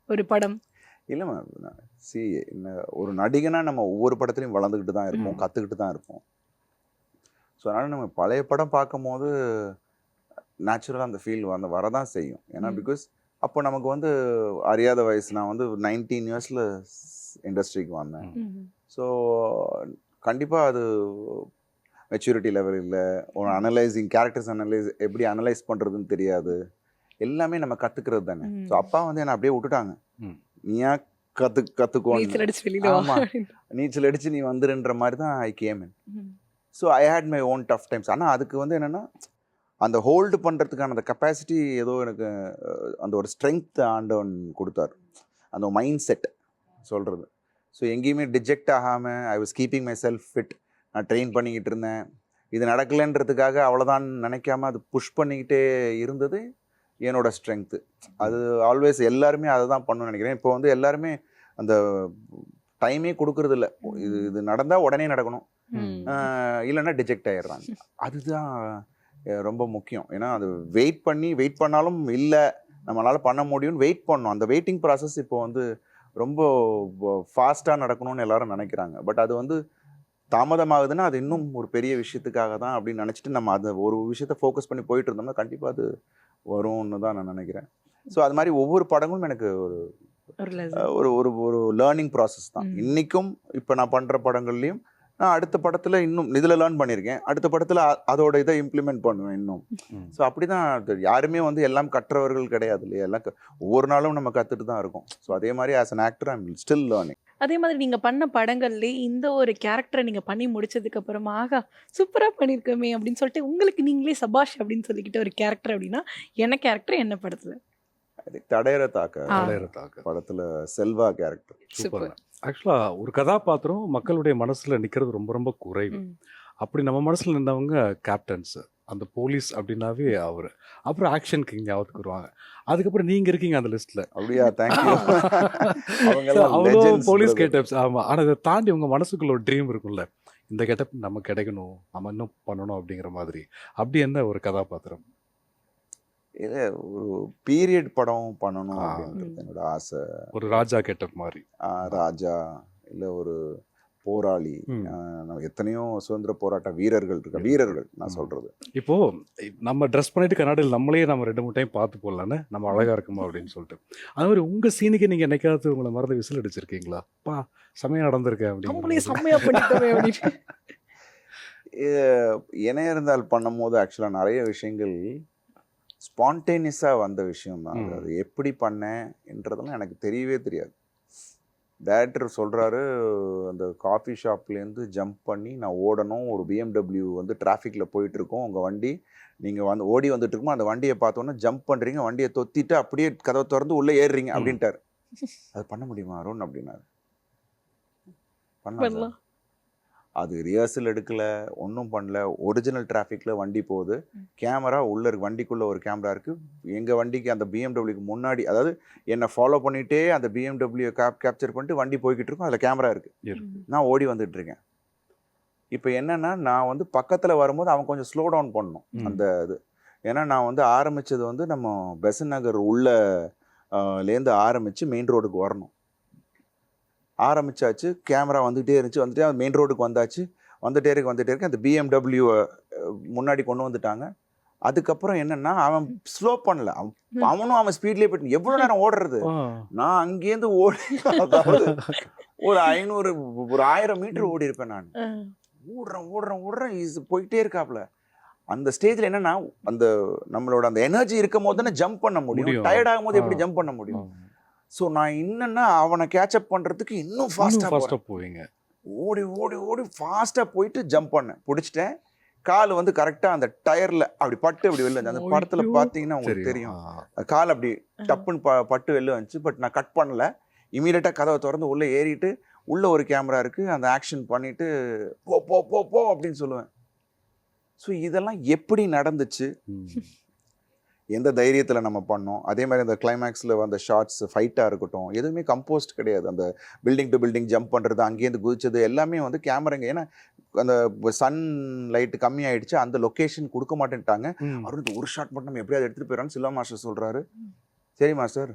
ஒரு படம்? இல்லை மேம், ஒரு நடிகனாக நம்ம ஒவ்வொரு படத்துலையும் வளர்ந்துக்கிட்டு தான் இருப்போம், கற்றுக்கிட்டு தான் இருப்போம். ஸோ அதனால் நம்ம பழைய படம் பார்க்கும் போது நேச்சுரலாக அந்த ஃபீல் வரதான் செய்யும். ஏன்னா பிகாஸ் அப்போ நமக்கு வந்து அறியாத வயசு. நான் வந்து 19 இயர்ஸில் இண்டஸ்ட்ரிக்கு வந்தேன். ஸோ கண்டிப்பாக அது மெச்சூரிட்டி லெவல் இல்லை, ஒரு கேரக்டர்ஸ் எப்படி அனலைஸ் பண்ணுறதுன்னு தெரியாது. எல்லாமே நம்ம கற்றுக்கிறது தானே. ஸோ அப்பா வந்து என்னை அப்படியே விட்டுட்டாங்க, நீயா கற்றுக்கோ, நீச்சல் அடித்து நீ வந்துருன்ற மாதிரி தான் I came in. So I hate my own tough times. ஆனால் அதுக்கு வந்து என்னென்னா அந்த ஹோல்டு பண்ணுறதுக்கான அந்த கெப்பாசிட்டி ஏதோ எனக்கு அந்த ஒரு ஸ்ட்ரென்த் ஆண்டவன் கொடுத்தார், அந்த மைண்ட் செட் சொல்கிறது. ஸோ எங்கேயுமே டிஜெக்ட் ஆகாமல் I was keeping my self fit. நான் ட்ரெயின் பண்ணிக்கிட்டு இருந்தேன். இது நடக்கலைன்றதுக்காக அவ்வளோதான் நினைக்காம அது புஷ் பண்ணிக்கிட்டே இருந்தது என்னோட ஸ்ட்ரென்த்து. அது ஆல்வேஸ் எல்லாருமே அதை தான் பண்ணணும்னு நினைக்கிறேன். இப்போ வந்து எல்லாருமே அந்த டைமே கொடுக்கறது இல்லை. இது நடந்தால் உடனே நடக்கணும், இல்லைன்னா டிஜெக்ட் ஆகிடுறாங்க. அதுதான் ரொம்ப முக்கியம். ஏன்னா அது வெயிட் பண்ணாலும் இல்லை நம்மளால் பண்ண முடியும்னு வெயிட் பண்ணணும். அந்த வெயிட்டிங் ப்ராசஸ் இப்போ வந்து ரொம்ப ஃபாஸ்ட்டாக நடக்கணும்னு எல்லாரும் நினைக்கிறாங்க. பட் அது வந்து தாமதமாகுதுன்னா அது இன்னும் ஒரு பெரிய விஷயத்துக்காக தான் அப்படின்னு நினச்சிட்டு நம்ம அதை ஒரு விஷயத்தை ஃபோக்கஸ் பண்ணி போயிட்டு இருந்தோம்னா கண்டிப்பாக அது வரும்னு தான் நான் நினைக்கிறேன். ஸோ அது மாதிரி ஒவ்வொரு படங்களும் எனக்கு ஒரு லேர்னிங் ப்ராசஸ் தான். இன்றைக்கும் இப்போ நான் பண்ணுற படங்கள்லையும் நான் அடுத்த படத்தில் இன்னும் இதில் லேர்ன் பண்ணியிருக்கேன், அடுத்த படத்தில் அதோட இதை இம்ப்ளிமெண்ட் பண்ணுவேன் இன்னும். ஸோ அப்படி தான். யாருமே வந்து எல்லாம் கற்றவர்கள் கிடையாது இல்லையா, எல்லாம் ஒவ்வொரு நாளும் நம்ம கற்றுட்டு தான் இருக்கோம். ஸோ அதே மாதிரி as an actor I am still learning. அதே மாதிரி நீங்க பண்ண படங்கள்லேயே இந்த ஒரு கேரக்டரை நீங்க பண்ணி முடிச்சதுக்கு அப்புறமா ஆகா சூப்பரா பண்ணியிருக்கோமே அப்படின்னு சொல்லிட்டு உங்களுக்கு நீங்களே சபாஷ் அப்படின்னு சொல்லிக்கிட்ட ஒரு கேரக்டர் அப்படின்னா என்ன கேரக்டர், என்ன படத்துல? தடையற தாக்க படத்துல செல்வா கேரக்டர். சூப்பர். ஆக்சுவலாக ஒரு கதாபாத்திரம் மக்களுடைய மனசில் நிற்கிறது ரொம்ப ரொம்ப குறைவு. அப்படி நம்ம மனசில் நின்றவங்க கேப்டன்ஸு, அந்த போலீஸ் அப்படின்னாவே அவர். அப்புறம் ஆக்ஷனுக்கு இங்கே ஞாபகத்துக்கு வருவாங்க. அதுக்கப்புறம் நீங்கள் இருக்கீங்க அந்த லிஸ்ட்டில். அப்படியா? தேங்க்யூ. அவ்வளோ போலீஸ் கெட்டப்ஸ். ஆமாம். ஆனால் இதை தாண்டி உங்கள் மனசுக்குள்ள ஒரு ட்ரீம் இருக்கும்ல, இந்த கெட்டப் நம்ம கிடைக்கணும், நம்ம இன்னும் பண்ணணும் அப்படிங்கிற மாதிரி. அப்படி என்ன ஒரு கதாபாத்திரம்? இல்லை, ஒரு பீரியட் படம் பண்ணணும் அப்படின்றது என்னோட ஆசை. ஒரு ராஜா கெட்டப் மாதிரி. ராஜா இல்லை ஒரு போராளி. எத்தனையோ சுதந்திர போராட்ட வீரர்கள் நான் சொல்றது. இப்போ நம்ம ட்ரெஸ் பண்ணிட்டு கண்ணாடியில் நம்மளே நம்ம 2-3 டைம் பார்த்து போடலான்னு, நம்ம அழகா இருக்குமா அப்படின்னு சொல்லிட்டு. அது மாதிரி உங்க சீனுக்கு நீங்க என்னைக்காவது உங்களை மறந்து விசில் அடிச்சிருக்கீங்களா? பா செமையா நடந்திருக்கேன் அப்படின்னு. இணைய இருந்தால் பண்ணும் போது ஆக்சுவலாக நிறைய விஷயங்கள் ஸ்பான்டேனியஸாக வந்த விஷயம் தான். அது எப்படி பண்ணேன்றதெல்லாம் எனக்கு தெரியவே தெரியாது. டேரக்டர் சொல்கிறாரு, அந்த காஃபி ஷாப்லேருந்து ஜம்ப் பண்ணி நான் ஓடணும், ஒரு BMW வந்து டிராஃபிக்கில் போயிட்டுருக்கோம், உங்கள் வண்டி நீங்கள் வந்து ஓடி வந்துட்டு இருக்குமோ அந்த வண்டியை பார்த்தோன்னே ஜம்ப் பண்ணுறீங்க, வண்டியை தொத்திட்டு அப்படியே கதவை திறந்து உள்ளே ஏறுறீங்க அப்படின்ட்டார். அது பண்ண முடியுமா அருண் அப்படின்னாரு. பண்ணலாம். அது ரிஹர்சல் எடுக்கலை, ஒன்றும் பண்ணல. ஒரிஜினல் டிராஃபிக்கில் வண்டி போகுது, கேமரா உள்ளே இருக்குது, வண்டிக்குள்ளே ஒரு கேமரா இருக்குது. எங்கள் வண்டிக்கு அந்த BMWக்கு முன்னாடி, அதாவது என்னை ஃபாலோ பண்ணிகிட்டே அந்த BMW கேப்சர் பண்ணிட்டு வண்டி போய்கிட்டு இருக்கும், அதில் கேமரா இருக்குது. நான் ஓடி வந்துட்டுருக்கேன். இப்போ என்னென்னா நான் வந்து பக்கத்தில் வரும்போது அவன் கொஞ்சம் ஸ்லோ டவுன் பண்ணணும் அந்த இது. ஏன்னா நான் வந்து ஆரம்பித்தது வந்து நம்ம பெசன் நகர் உள்ளேருந்து ஆரம்பித்து மெயின் ரோடுக்கு வரணும். ஆரம்பிச்சாச்சு, கேமரா வந்துகிட்டே இருந்துச்சு, மெயின் ரோடுக்கு வந்துட்டே இருக்கு. அந்த BMW முன்னாடி கொண்டு வந்துட்டாங்க. அதுக்கப்புறம் என்னன்னா அவன் ஸ்லோ பண்ணல, அவனும் அவன் ஸ்பீட்லேயே போயிட்டு எவ்வளோ நேரம் ஓடுறது. நான் அங்கேருந்து ஓடி ஒரு 1000 மீட்டர் ஓடி இருப்பேன் நான். ஓடுறேன் போயிட்டே இருக்காப்ல. அந்த ஸ்டேஜ்ல என்னன்னா அந்த நம்மளோட அந்த எனர்ஜி இருக்கும் போது தானே ஜம்ப் பண்ண முடியும். டயர்ட் ஆகும்போது எப்படி ஜம்ப் பண்ண முடியும்? ஸோ நான் என்னன்னா அவனை கேட்சப் பண்றதுக்கு இன்னும் ஃபாஸ்டா போவீங்க. ஓடி ஃபாஸ்டா போயிட்டு ஜம்ப் பண்ணேன், பிடிச்சிட்டேன். கால் வந்து கரெக்டா அந்த டயர்ல அப்படி பட்டு அப்படி வெளில வந்துச்சு. அந்த படத்துல பாத்தீங்கன்னா உங்களுக்கு தெரியும், கால் அப்படி டப்புன்னு பட்டு வெளில வந்துச்சு. பட் நான் கட் பண்ணல, இமீடியட்டா கதவை திறந்து உள்ள ஏறிட்டு, உள்ள ஒரு கேமரா இருக்கு, அந்த ஆக்ஷன் பண்ணிட்டு போ போ போ போ அப்படின்னு சொல்லுவேன். ஸோ இதெல்லாம் எப்படி நடந்துச்சு, எந்த தைரியத்தில் நம்ம பண்ணோம். அதே மாதிரி அந்த கிளைமேக்ஸில் அந்த ஷார்ட்ஸ் ஃபைட்டாக இருக்கட்டும், எதுவுமே கம்போஸ்ட் கிடையாது. அந்த பில்டிங் டு பில்டிங் ஜம்ப் பண்ணுறது, அங்கேருந்து குதிச்சது எல்லாமே வந்து கேமராங்க. ஏன்னா அந்த சன் லைட் கம்மியாயிடுச்சு, அந்த லொக்கேஷன் கொடுக்க மாட்டேன்ட்டாங்க. அருண் ஒரு ஷாட் மட்டும் நம்ம எப்படியாவது எடுத்துகிட்டு போயிடறான்னு சில்வா மாஸ்டர் சொல்கிறாரு. சரி மாஸ்டர்,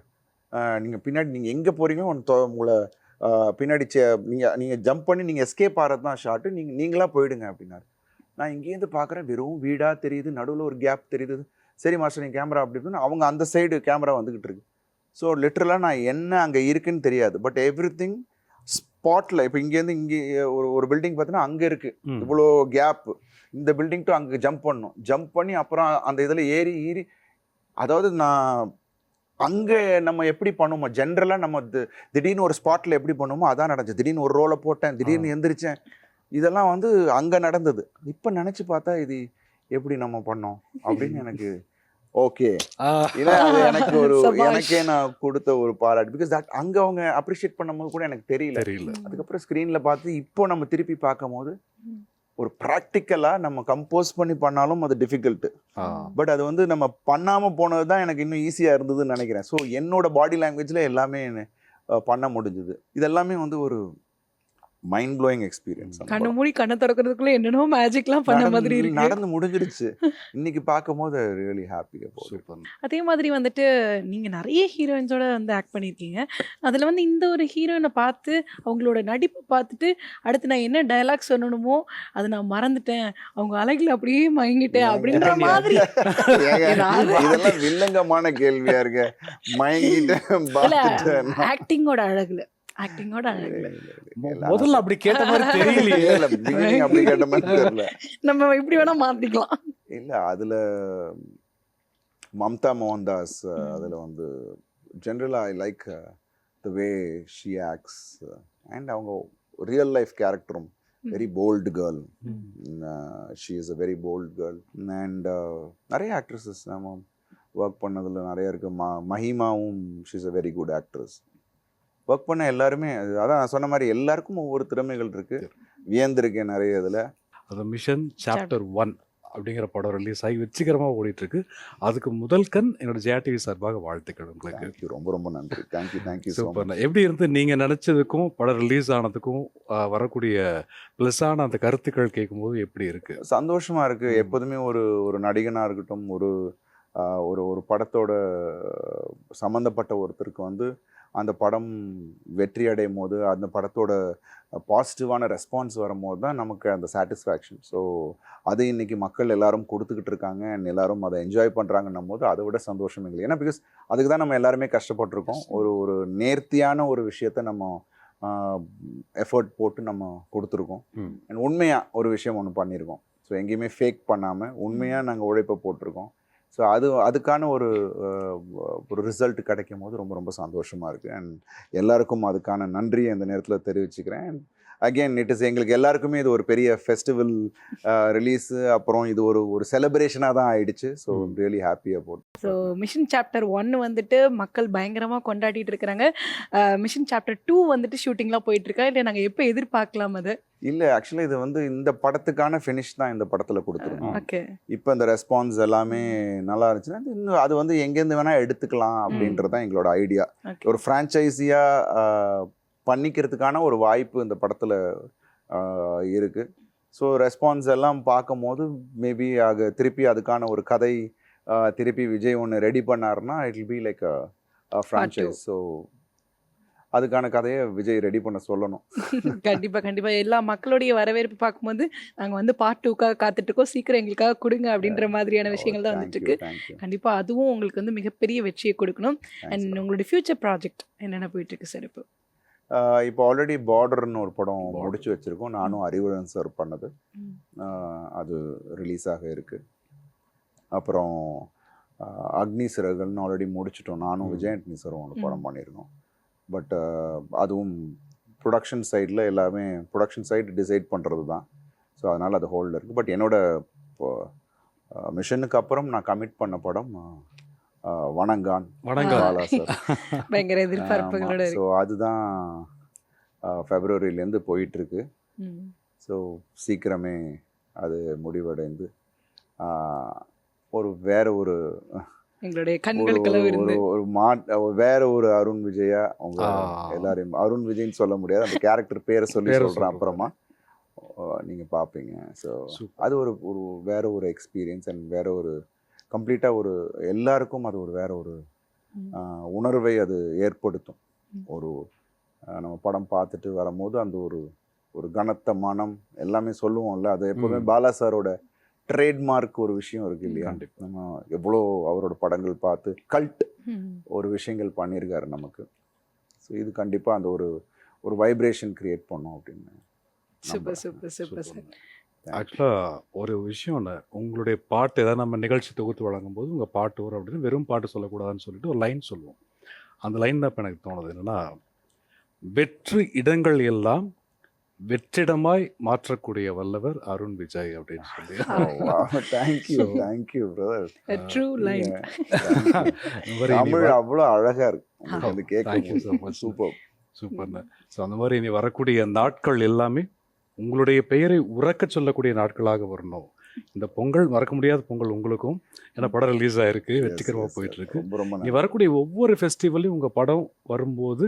நீங்கள் பின்னாடி நீங்கள் எங்கே போகிறீங்களோ உங்களை பின்னாடி நீங்கள் ஜம்ப் பண்ணி நீங்கள் எஸ்கேப் ஆகிறது தான் ஷாட்டு, நீங்களாக போயிடுங்க அப்படின்னாரு. நான் இங்கேருந்து பார்க்குறேன், வெறும் வீடாக தெரியுது, நடுவில் ஒரு கேப் தெரியுது. சரி மாஸ்டர் நீங்கள் கேமரா அப்படி இருக்குன்னு அவங்க அந்த சைடு கேமரா வந்துக்கிட்டு இருக்கு. ஸோ லிட்ரலாக நான் என்ன அங்கே இருக்குன்னு தெரியாது. பட் எவ்ரி திங் ஸ்பாட்டில், இப்போ இங்கேருந்து இங்கே ஒரு பில்டிங் பார்த்தீங்கன்னா அங்கே இருக்குது, இவ்வளோ கேப்பு. இந்த பில்டிங் டு அங்கே ஜம்ப் பண்ணணும், ஜம்ப் பண்ணி அப்புறம் அந்த இதில் ஏறி அதாவது நான் அங்கே நம்ம எப்படி பண்ணுவோமோ ஜென்ரலாக நம்ம திடீர்னு ஒரு ஸ்பாட்டில் எப்படி பண்ணுவோமோ அதான் நடந்துச்சு. திடீர்னு ஒரு ரோலை போட்டேன், திடீர்னு எந்திரிச்சேன், இதெல்லாம் வந்து அங்கே நடந்தது. இப்போ நினச்சி பார்த்தா இது எப்படி நம்ம பண்ணோம் அப்படின்னு எனக்கு ஓகே இல்லை, அது எனக்கு ஒரு எனக்கே நான் கொடுத்த ஒரு பாராட்டு. பிகாஸ் தட் அங்கே அவங்க அப்ரிஷியேட் பண்ணும்போது கூட எனக்கு தெரியல. அதுக்கப்புறம் ஸ்க்ரீனில் பார்த்து இப்போ நம்ம திருப்பி பார்க்கும் போது ஒரு ப்ராக்டிக்கலாக நம்ம கம்போஸ் பண்ணி பண்ணாலும் அது டிஃபிகல்ட்டு. பட் அது வந்து நம்ம பண்ணாமல் போனது தான் எனக்கு இன்னும் ஈஸியாக இருந்ததுன்னு நினைக்கிறேன். ஸோ என்னோட பாடி லாங்குவேஜில் எல்லாமே பண்ண முடிஞ்சுது. இதெல்லாமே வந்து ஒரு மைண்ட் ப்ளோயிங் எக்ஸ்பீரியன்ஸ். கண்ணு மூடி கண்ணை திறக்கிறதுக்குள்ள என்னென்னோ மேஜிக்லாம் பண்ண மாதிரி இருக்கு. நடந்து முடிஞ்சிருச்சு. இன்னைக்கு பார்க்கும்போது ரியலி ஹாப்பியா போகுது. அதே மாதிரி வந்துட்டு நீங்க நிறைய ஹீரோயின்ஸோட வந்து ஆக்ட் பண்ணியிருக்கீங்க. அதுல வந்து இந்த ஒரு ஹீரோயினை பார்த்து அவங்களோட நடிப்பை பார்த்துட்டு அடுத்து நான் என்ன டயலாக் சொல்லணுமோ அதை நான் மறந்துட்டேன், அவங்க அழகில் அப்படியே மயங்கிட்டேன் அப்படின்ற மாதிரி. இதெல்லாம் வில்லங்கமான கேள்வியா இருக்கு. மயங்கிட்டேன் ஆக்டிங்கோட அழகுல முதல்ல அப்படி கேட்ட மாதிரி தெரியலையே. அப்படி கேட்ட மாதிரி தெரியல. நம்ம இப்படி வேணா மாத்திக்கலாம். இல்ல அதுல மம்தா மோகன்தாஸ் அதுல வந்து ஜென்ரலா I like the way she acts and அவங்க ரியல் லைஃப் கேரக்டரும் very bold girl. She is a very bold girl. And நிறைய ஆக்ட்ரஸஸ் நம்ம ஒர்க் பண்ணதுல நிறைய இருக்கு. மஹிமாவும் she is a very good actress. Work பண்ண எல்லாருமே அதான் நான் சொன்ன மாதிரி எல்லாருக்கும் ஒவ்வொரு திறமைகள் இருக்கு. வியந்திருக்கேன் நிறைய இதில். அது மிஷன் சாப்டர் 1 அப்படிங்கிற படம் ரிலீஸ் ஆகி வெற்றிகரமாக ஓடிட்டு இருக்கு. அதுக்கு முதல் கண் என்னோட ஜெயா டிவி சார்பாக வாழ்த்துக்கள் உங்களுக்கு. ரொம்ப ரொம்ப நன்றி. தேங்க்யூ. சூப்பர். எப்படி இருந்து நீங்கள் நினச்சதுக்கும் படம் ரிலீஸ் ஆனதுக்கும் வரக்கூடிய ப்ளஸ்ஸான அந்த கருத்துக்கள் கேட்கும்போது எப்படி இருக்கு? சந்தோஷமா இருக்கு. எப்போதுமே ஒரு நடிகனாக இருக்கட்டும், ஒரு படத்தோட சம்மந்தப்பட்ட ஒருத்தருக்கு வந்து அந்த படம் வெற்றி அடையும் போது, அந்த படத்தோட பாசிட்டிவான ரெஸ்பான்ஸ் வரும்போது தான் நமக்கு அந்த சாட்டிஸ்ஃபேக்ஷன். ஸோ அது இன்றைக்கி மக்கள் எல்லாரும் கொடுத்துக்கிட்டு இருக்காங்க அண்ட் எல்லாரும் அதை என்ஜாய் பண்ணுறாங்கன்னும் போது அதை விட சந்தோஷம் இல்லை. ஏன்னா பிகாஸ் அதுக்கு தான் நம்ம எல்லாருமே கஷ்டப்பட்டிருக்கோம். ஒரு நேர்த்தியான ஒரு விஷயத்தை நம்ம எஃபர்ட் போட்டு நம்ம கொடுத்துருக்கோம். அண்ட் உண்மையாக ஒரு விஷயம் ஒன்று பண்ணியிருக்கோம். ஸோ எங்கேயுமே ஃபேக் பண்ணாமல் உண்மையாக நாங்கள் உழைப்பை போட்டிருக்கோம். ஸோ அதுக்கான ஒரு ரிசல்ட் கிடைக்கும் போது ரொம்ப ரொம்ப சந்தோஷமாக இருக்குது. அண்ட் எல்லாருக்கும் அதுக்கான நன்றியை இந்த நேரத்தில் தெரிவிச்சுக்கிறேன். அண்ட் அகெயின் இட் இஸ் எங்களுக்கு எல்லாருக்குமே இது ஒரு பெரிய ஃபெஸ்டிவல் ரிலீஸு, அப்புறம் இது ஒரு செலிப்ரேஷனாக தான் ஆயிடுச்சு. ஸோ ரியலி ஹாப்பியாக போட்டு. ஸோ மிஷன் சாப்டர் 1 வந்துட்டு மக்கள் பயங்கரமாக கொண்டாடிட்டு இருக்கிறாங்க. மிஷன் சாப்டர் 2 வந்துட்டு ஷூட்டிங்லாம் போயிட்டுருக்கா, இல்லை நாங்கள் எப்போ எதிர்பார்க்கலாம் அது? இல்லை, ஆக்சுவலி இது வந்து இந்த படத்துக்கான ஃபினிஷ் தான் இந்த படத்தில் கொடுத்துருக்கோம். ஓகே. இப்போ இந்த ரெஸ்பான்ஸ் எல்லாமே நல்லா இருந்துச்சுன்னா இன்னும் அது வந்து எங்கேருந்து வேணால் எடுத்துக்கலாம் அப்படின்றது தான் எங்களோட ஐடியா. ஒரு ஃப்ரான்ச்சைஸியாக பண்ணிக்கிறதுக்கான ஒரு வாய்ப்பு இந்த படத்தில் இருக்குது. ஸோ ரெஸ்பான்ஸ் எல்லாம் பார்க்கும் போது மேபி திருப்பி அதுக்கான ஒரு கதை திருப்பி விஜய் ஒன்று ரெடி பண்ணாருன்னா it will be like franchise. So அதுக்கான கதையை விஜய் ரெடி பண்ண சொல்லணும். கண்டிப்பாக எல்லா மக்களுடைய வரவேற்பு பார்க்கும்போது நாங்கள் வந்து பார்ட் 2க்காக காத்துட்ருக்கோம், சீக்கிரம் எங்களுக்காக கொடுங்க அப்படின்ற மாதிரியான விஷயங்கள் தான் வந்துட்டு இருக்கு. கண்டிப்பாக அதுவும் உங்களுக்கு வந்து மிகப்பெரிய வெற்றியை கொடுக்கணும். அண்ட் உங்களுடைய ஃபியூச்சர் ப்ராஜெக்ட் என்னென்ன போயிட்டுருக்கு சார்? இப்போ இப்போ ஆல்ரெடி பார்டர்னு ஒரு படம் Border. முடிச்சு வச்சுருக்கோம், நானும் அறிவுரன் சார் பண்ணது. ம். அது ரிலீஸ் ஆக இருக்குது. அப்புறம் அக்னி சிறகுகள்னு ஆல்ரெடி முடிச்சிட்டோம், நானும் விஜய் ஆண்டனி சாரும் ஒரு படம் பண்ணியிருக்கோம். பட் அதுவும் ப்ரொடக்ஷன் சைடில் எல்லாமே ப்ரொடக்ஷன் சைடு டிசைட் பண்ணுறது தான். ஸோ அதனால் அது ஹோல்டில் இருக்குது. பட் என்னோட மிஷனுக்கு அப்புறம் நான் கமிட் பண்ண படம் வணங்கான் வணங்கான். பாலா சார். பயங்கர எதிர்பார்ப்புகளோட ஸோ இருக்கு. அதுதான் ஃபெப்ரவரியிலேருந்து போயிட்டுருக்கு. ம். ஸோ சீக்கிரமே அது முடிவடைந்து ஒரு வேற ஒரு எங்களுடைய ஒரு கண்களுக்குள்ள ஒரு இருந்து ஒரு வேற ஒரு அருண் விஜயா உங்க எல்லாரையும் அருண் விஜய்ன்னு சொல்ல முடியாது, அந்த கேரக்டர் பேரை சொல்லி பேரை சொல்கிறேன், சொல்றேன். அப்புறமா நீங்கள் பார்ப்பீங்க. So Super. அது ஒரு ஒரு வேற ஒரு எக்ஸ்பீரியன்ஸ் அண்ட் வேற ஒரு கம்ப்ளீட்டாக ஒரு எல்லாருக்கும் அது ஒரு வேற ஒரு ம். உணர்வை அது ஏற்படுத்தும். ம். ஒரு நம்ம படம் பார்த்துட்டு வரும்போது அந்த ஒரு ஒரு கனத்த மனம் எல்லாமே சொல்லுவோம்ல, அது எப்போதுமே பாலா சாரோட ட்ரேட்மார்க் ஒரு விஷயம் இருக்கு இல்லையா. கண்டிப்பா. நம்ம எவ்வளோ அவரோட படங்கள் பார்த்து கல்ட் ம். ஒரு விஷயங்கள் பண்ணியிருக்காரு நமக்கு. ஸோ இது கண்டிப்பாக அந்த ஒரு ஒரு வைப்ரேஷன் கிரியேட் பண்ணும் அப்படின்னு சூப்பர் சூப்பர் சூப்பர் சார். ஆக்சுவலாக ஒரு விஷயம் ஒன்று, உங்களுடைய பாட்டு ஏதாவது நம்ம நிகழ்ச்சி தொகுத்து வழங்கும் போது உங்கள் பாட்டு வரும் அப்படின்னு வெறும் பாட்டு சொல்லக்கூடாதுன்னு சொல்லிட்டு ஒரு லைன் சொல்லுவோம். அந்த லைன் தான் இப்போ எனக்கு தோணுது என்னன்னா, வெற்று இடங்கள் எல்லாம் வெற்றிடமாய் மாற்றக்கூடிய வல்லவர் அருண் விஜய் அப்படின்னு சொல்லி. Thank you brother. True line. இந்த மாதிரி தமிழ் அவ்வளோ அழகாக இருக்கு உங்களுக்கு வந்து Thank you so கேட்க much. சூப்பர். சூப்பர்ண்ண. ஸோ அந்த மாதிரி இனி வரக்கூடிய நாட்கள் எல்லாமே உங்களுடைய பெயரை உறக்க சொல்லக்கூடிய நாட்களாக வரணும். இந்த பொங்கல் மறக்க முடியாத பொங்கல் உங்களுக்கும், ஏன்னா படம் ரிலீஸ் ஆயிருக்கு, வெற்றிகரமாக போயிட்டு இருக்கு. ரொம்ப ரொம்ப இனி வரக்கூடிய ஒவ்வொரு ஃபெஸ்டிவலையும் உங்கள் படம் வரும்போது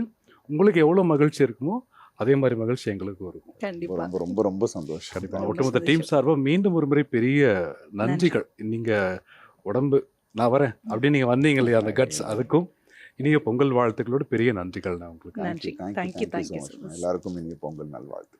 உங்களுக்கு எவ்வளோ மகிழ்ச்சி இருக்குமோ அதே மாதிரி மகிழ்ச்சி எங்களுக்கு இருக்கும். கண்டிப்பா. ரொம்ப ரொம்ப ரொம்ப சந்தோஷம். கண்டிப்பாக ரொம்ப ஒட்டுமொத்த டீம் சந்தோஷம். சார்பாக மீண்டும் ஒரு முறை பெரிய நன்றிகள். நீங்கள் உடம்பு நான் வரேன் அப்படின்னு நீங்கள் வந்தீங்க இல்லையா, அந்த கட்ஸ், அதுக்கும் இனிய பொங்கல் வாழ்த்துக்களோடு பெரிய நன்றிகள் நான் உங்களுக்கு. நன்றி. Thank you thank you thank you thank you so so much. Much. எல்லாருக்கும் இனிய பொங்கல் நல்வாழ்த்து.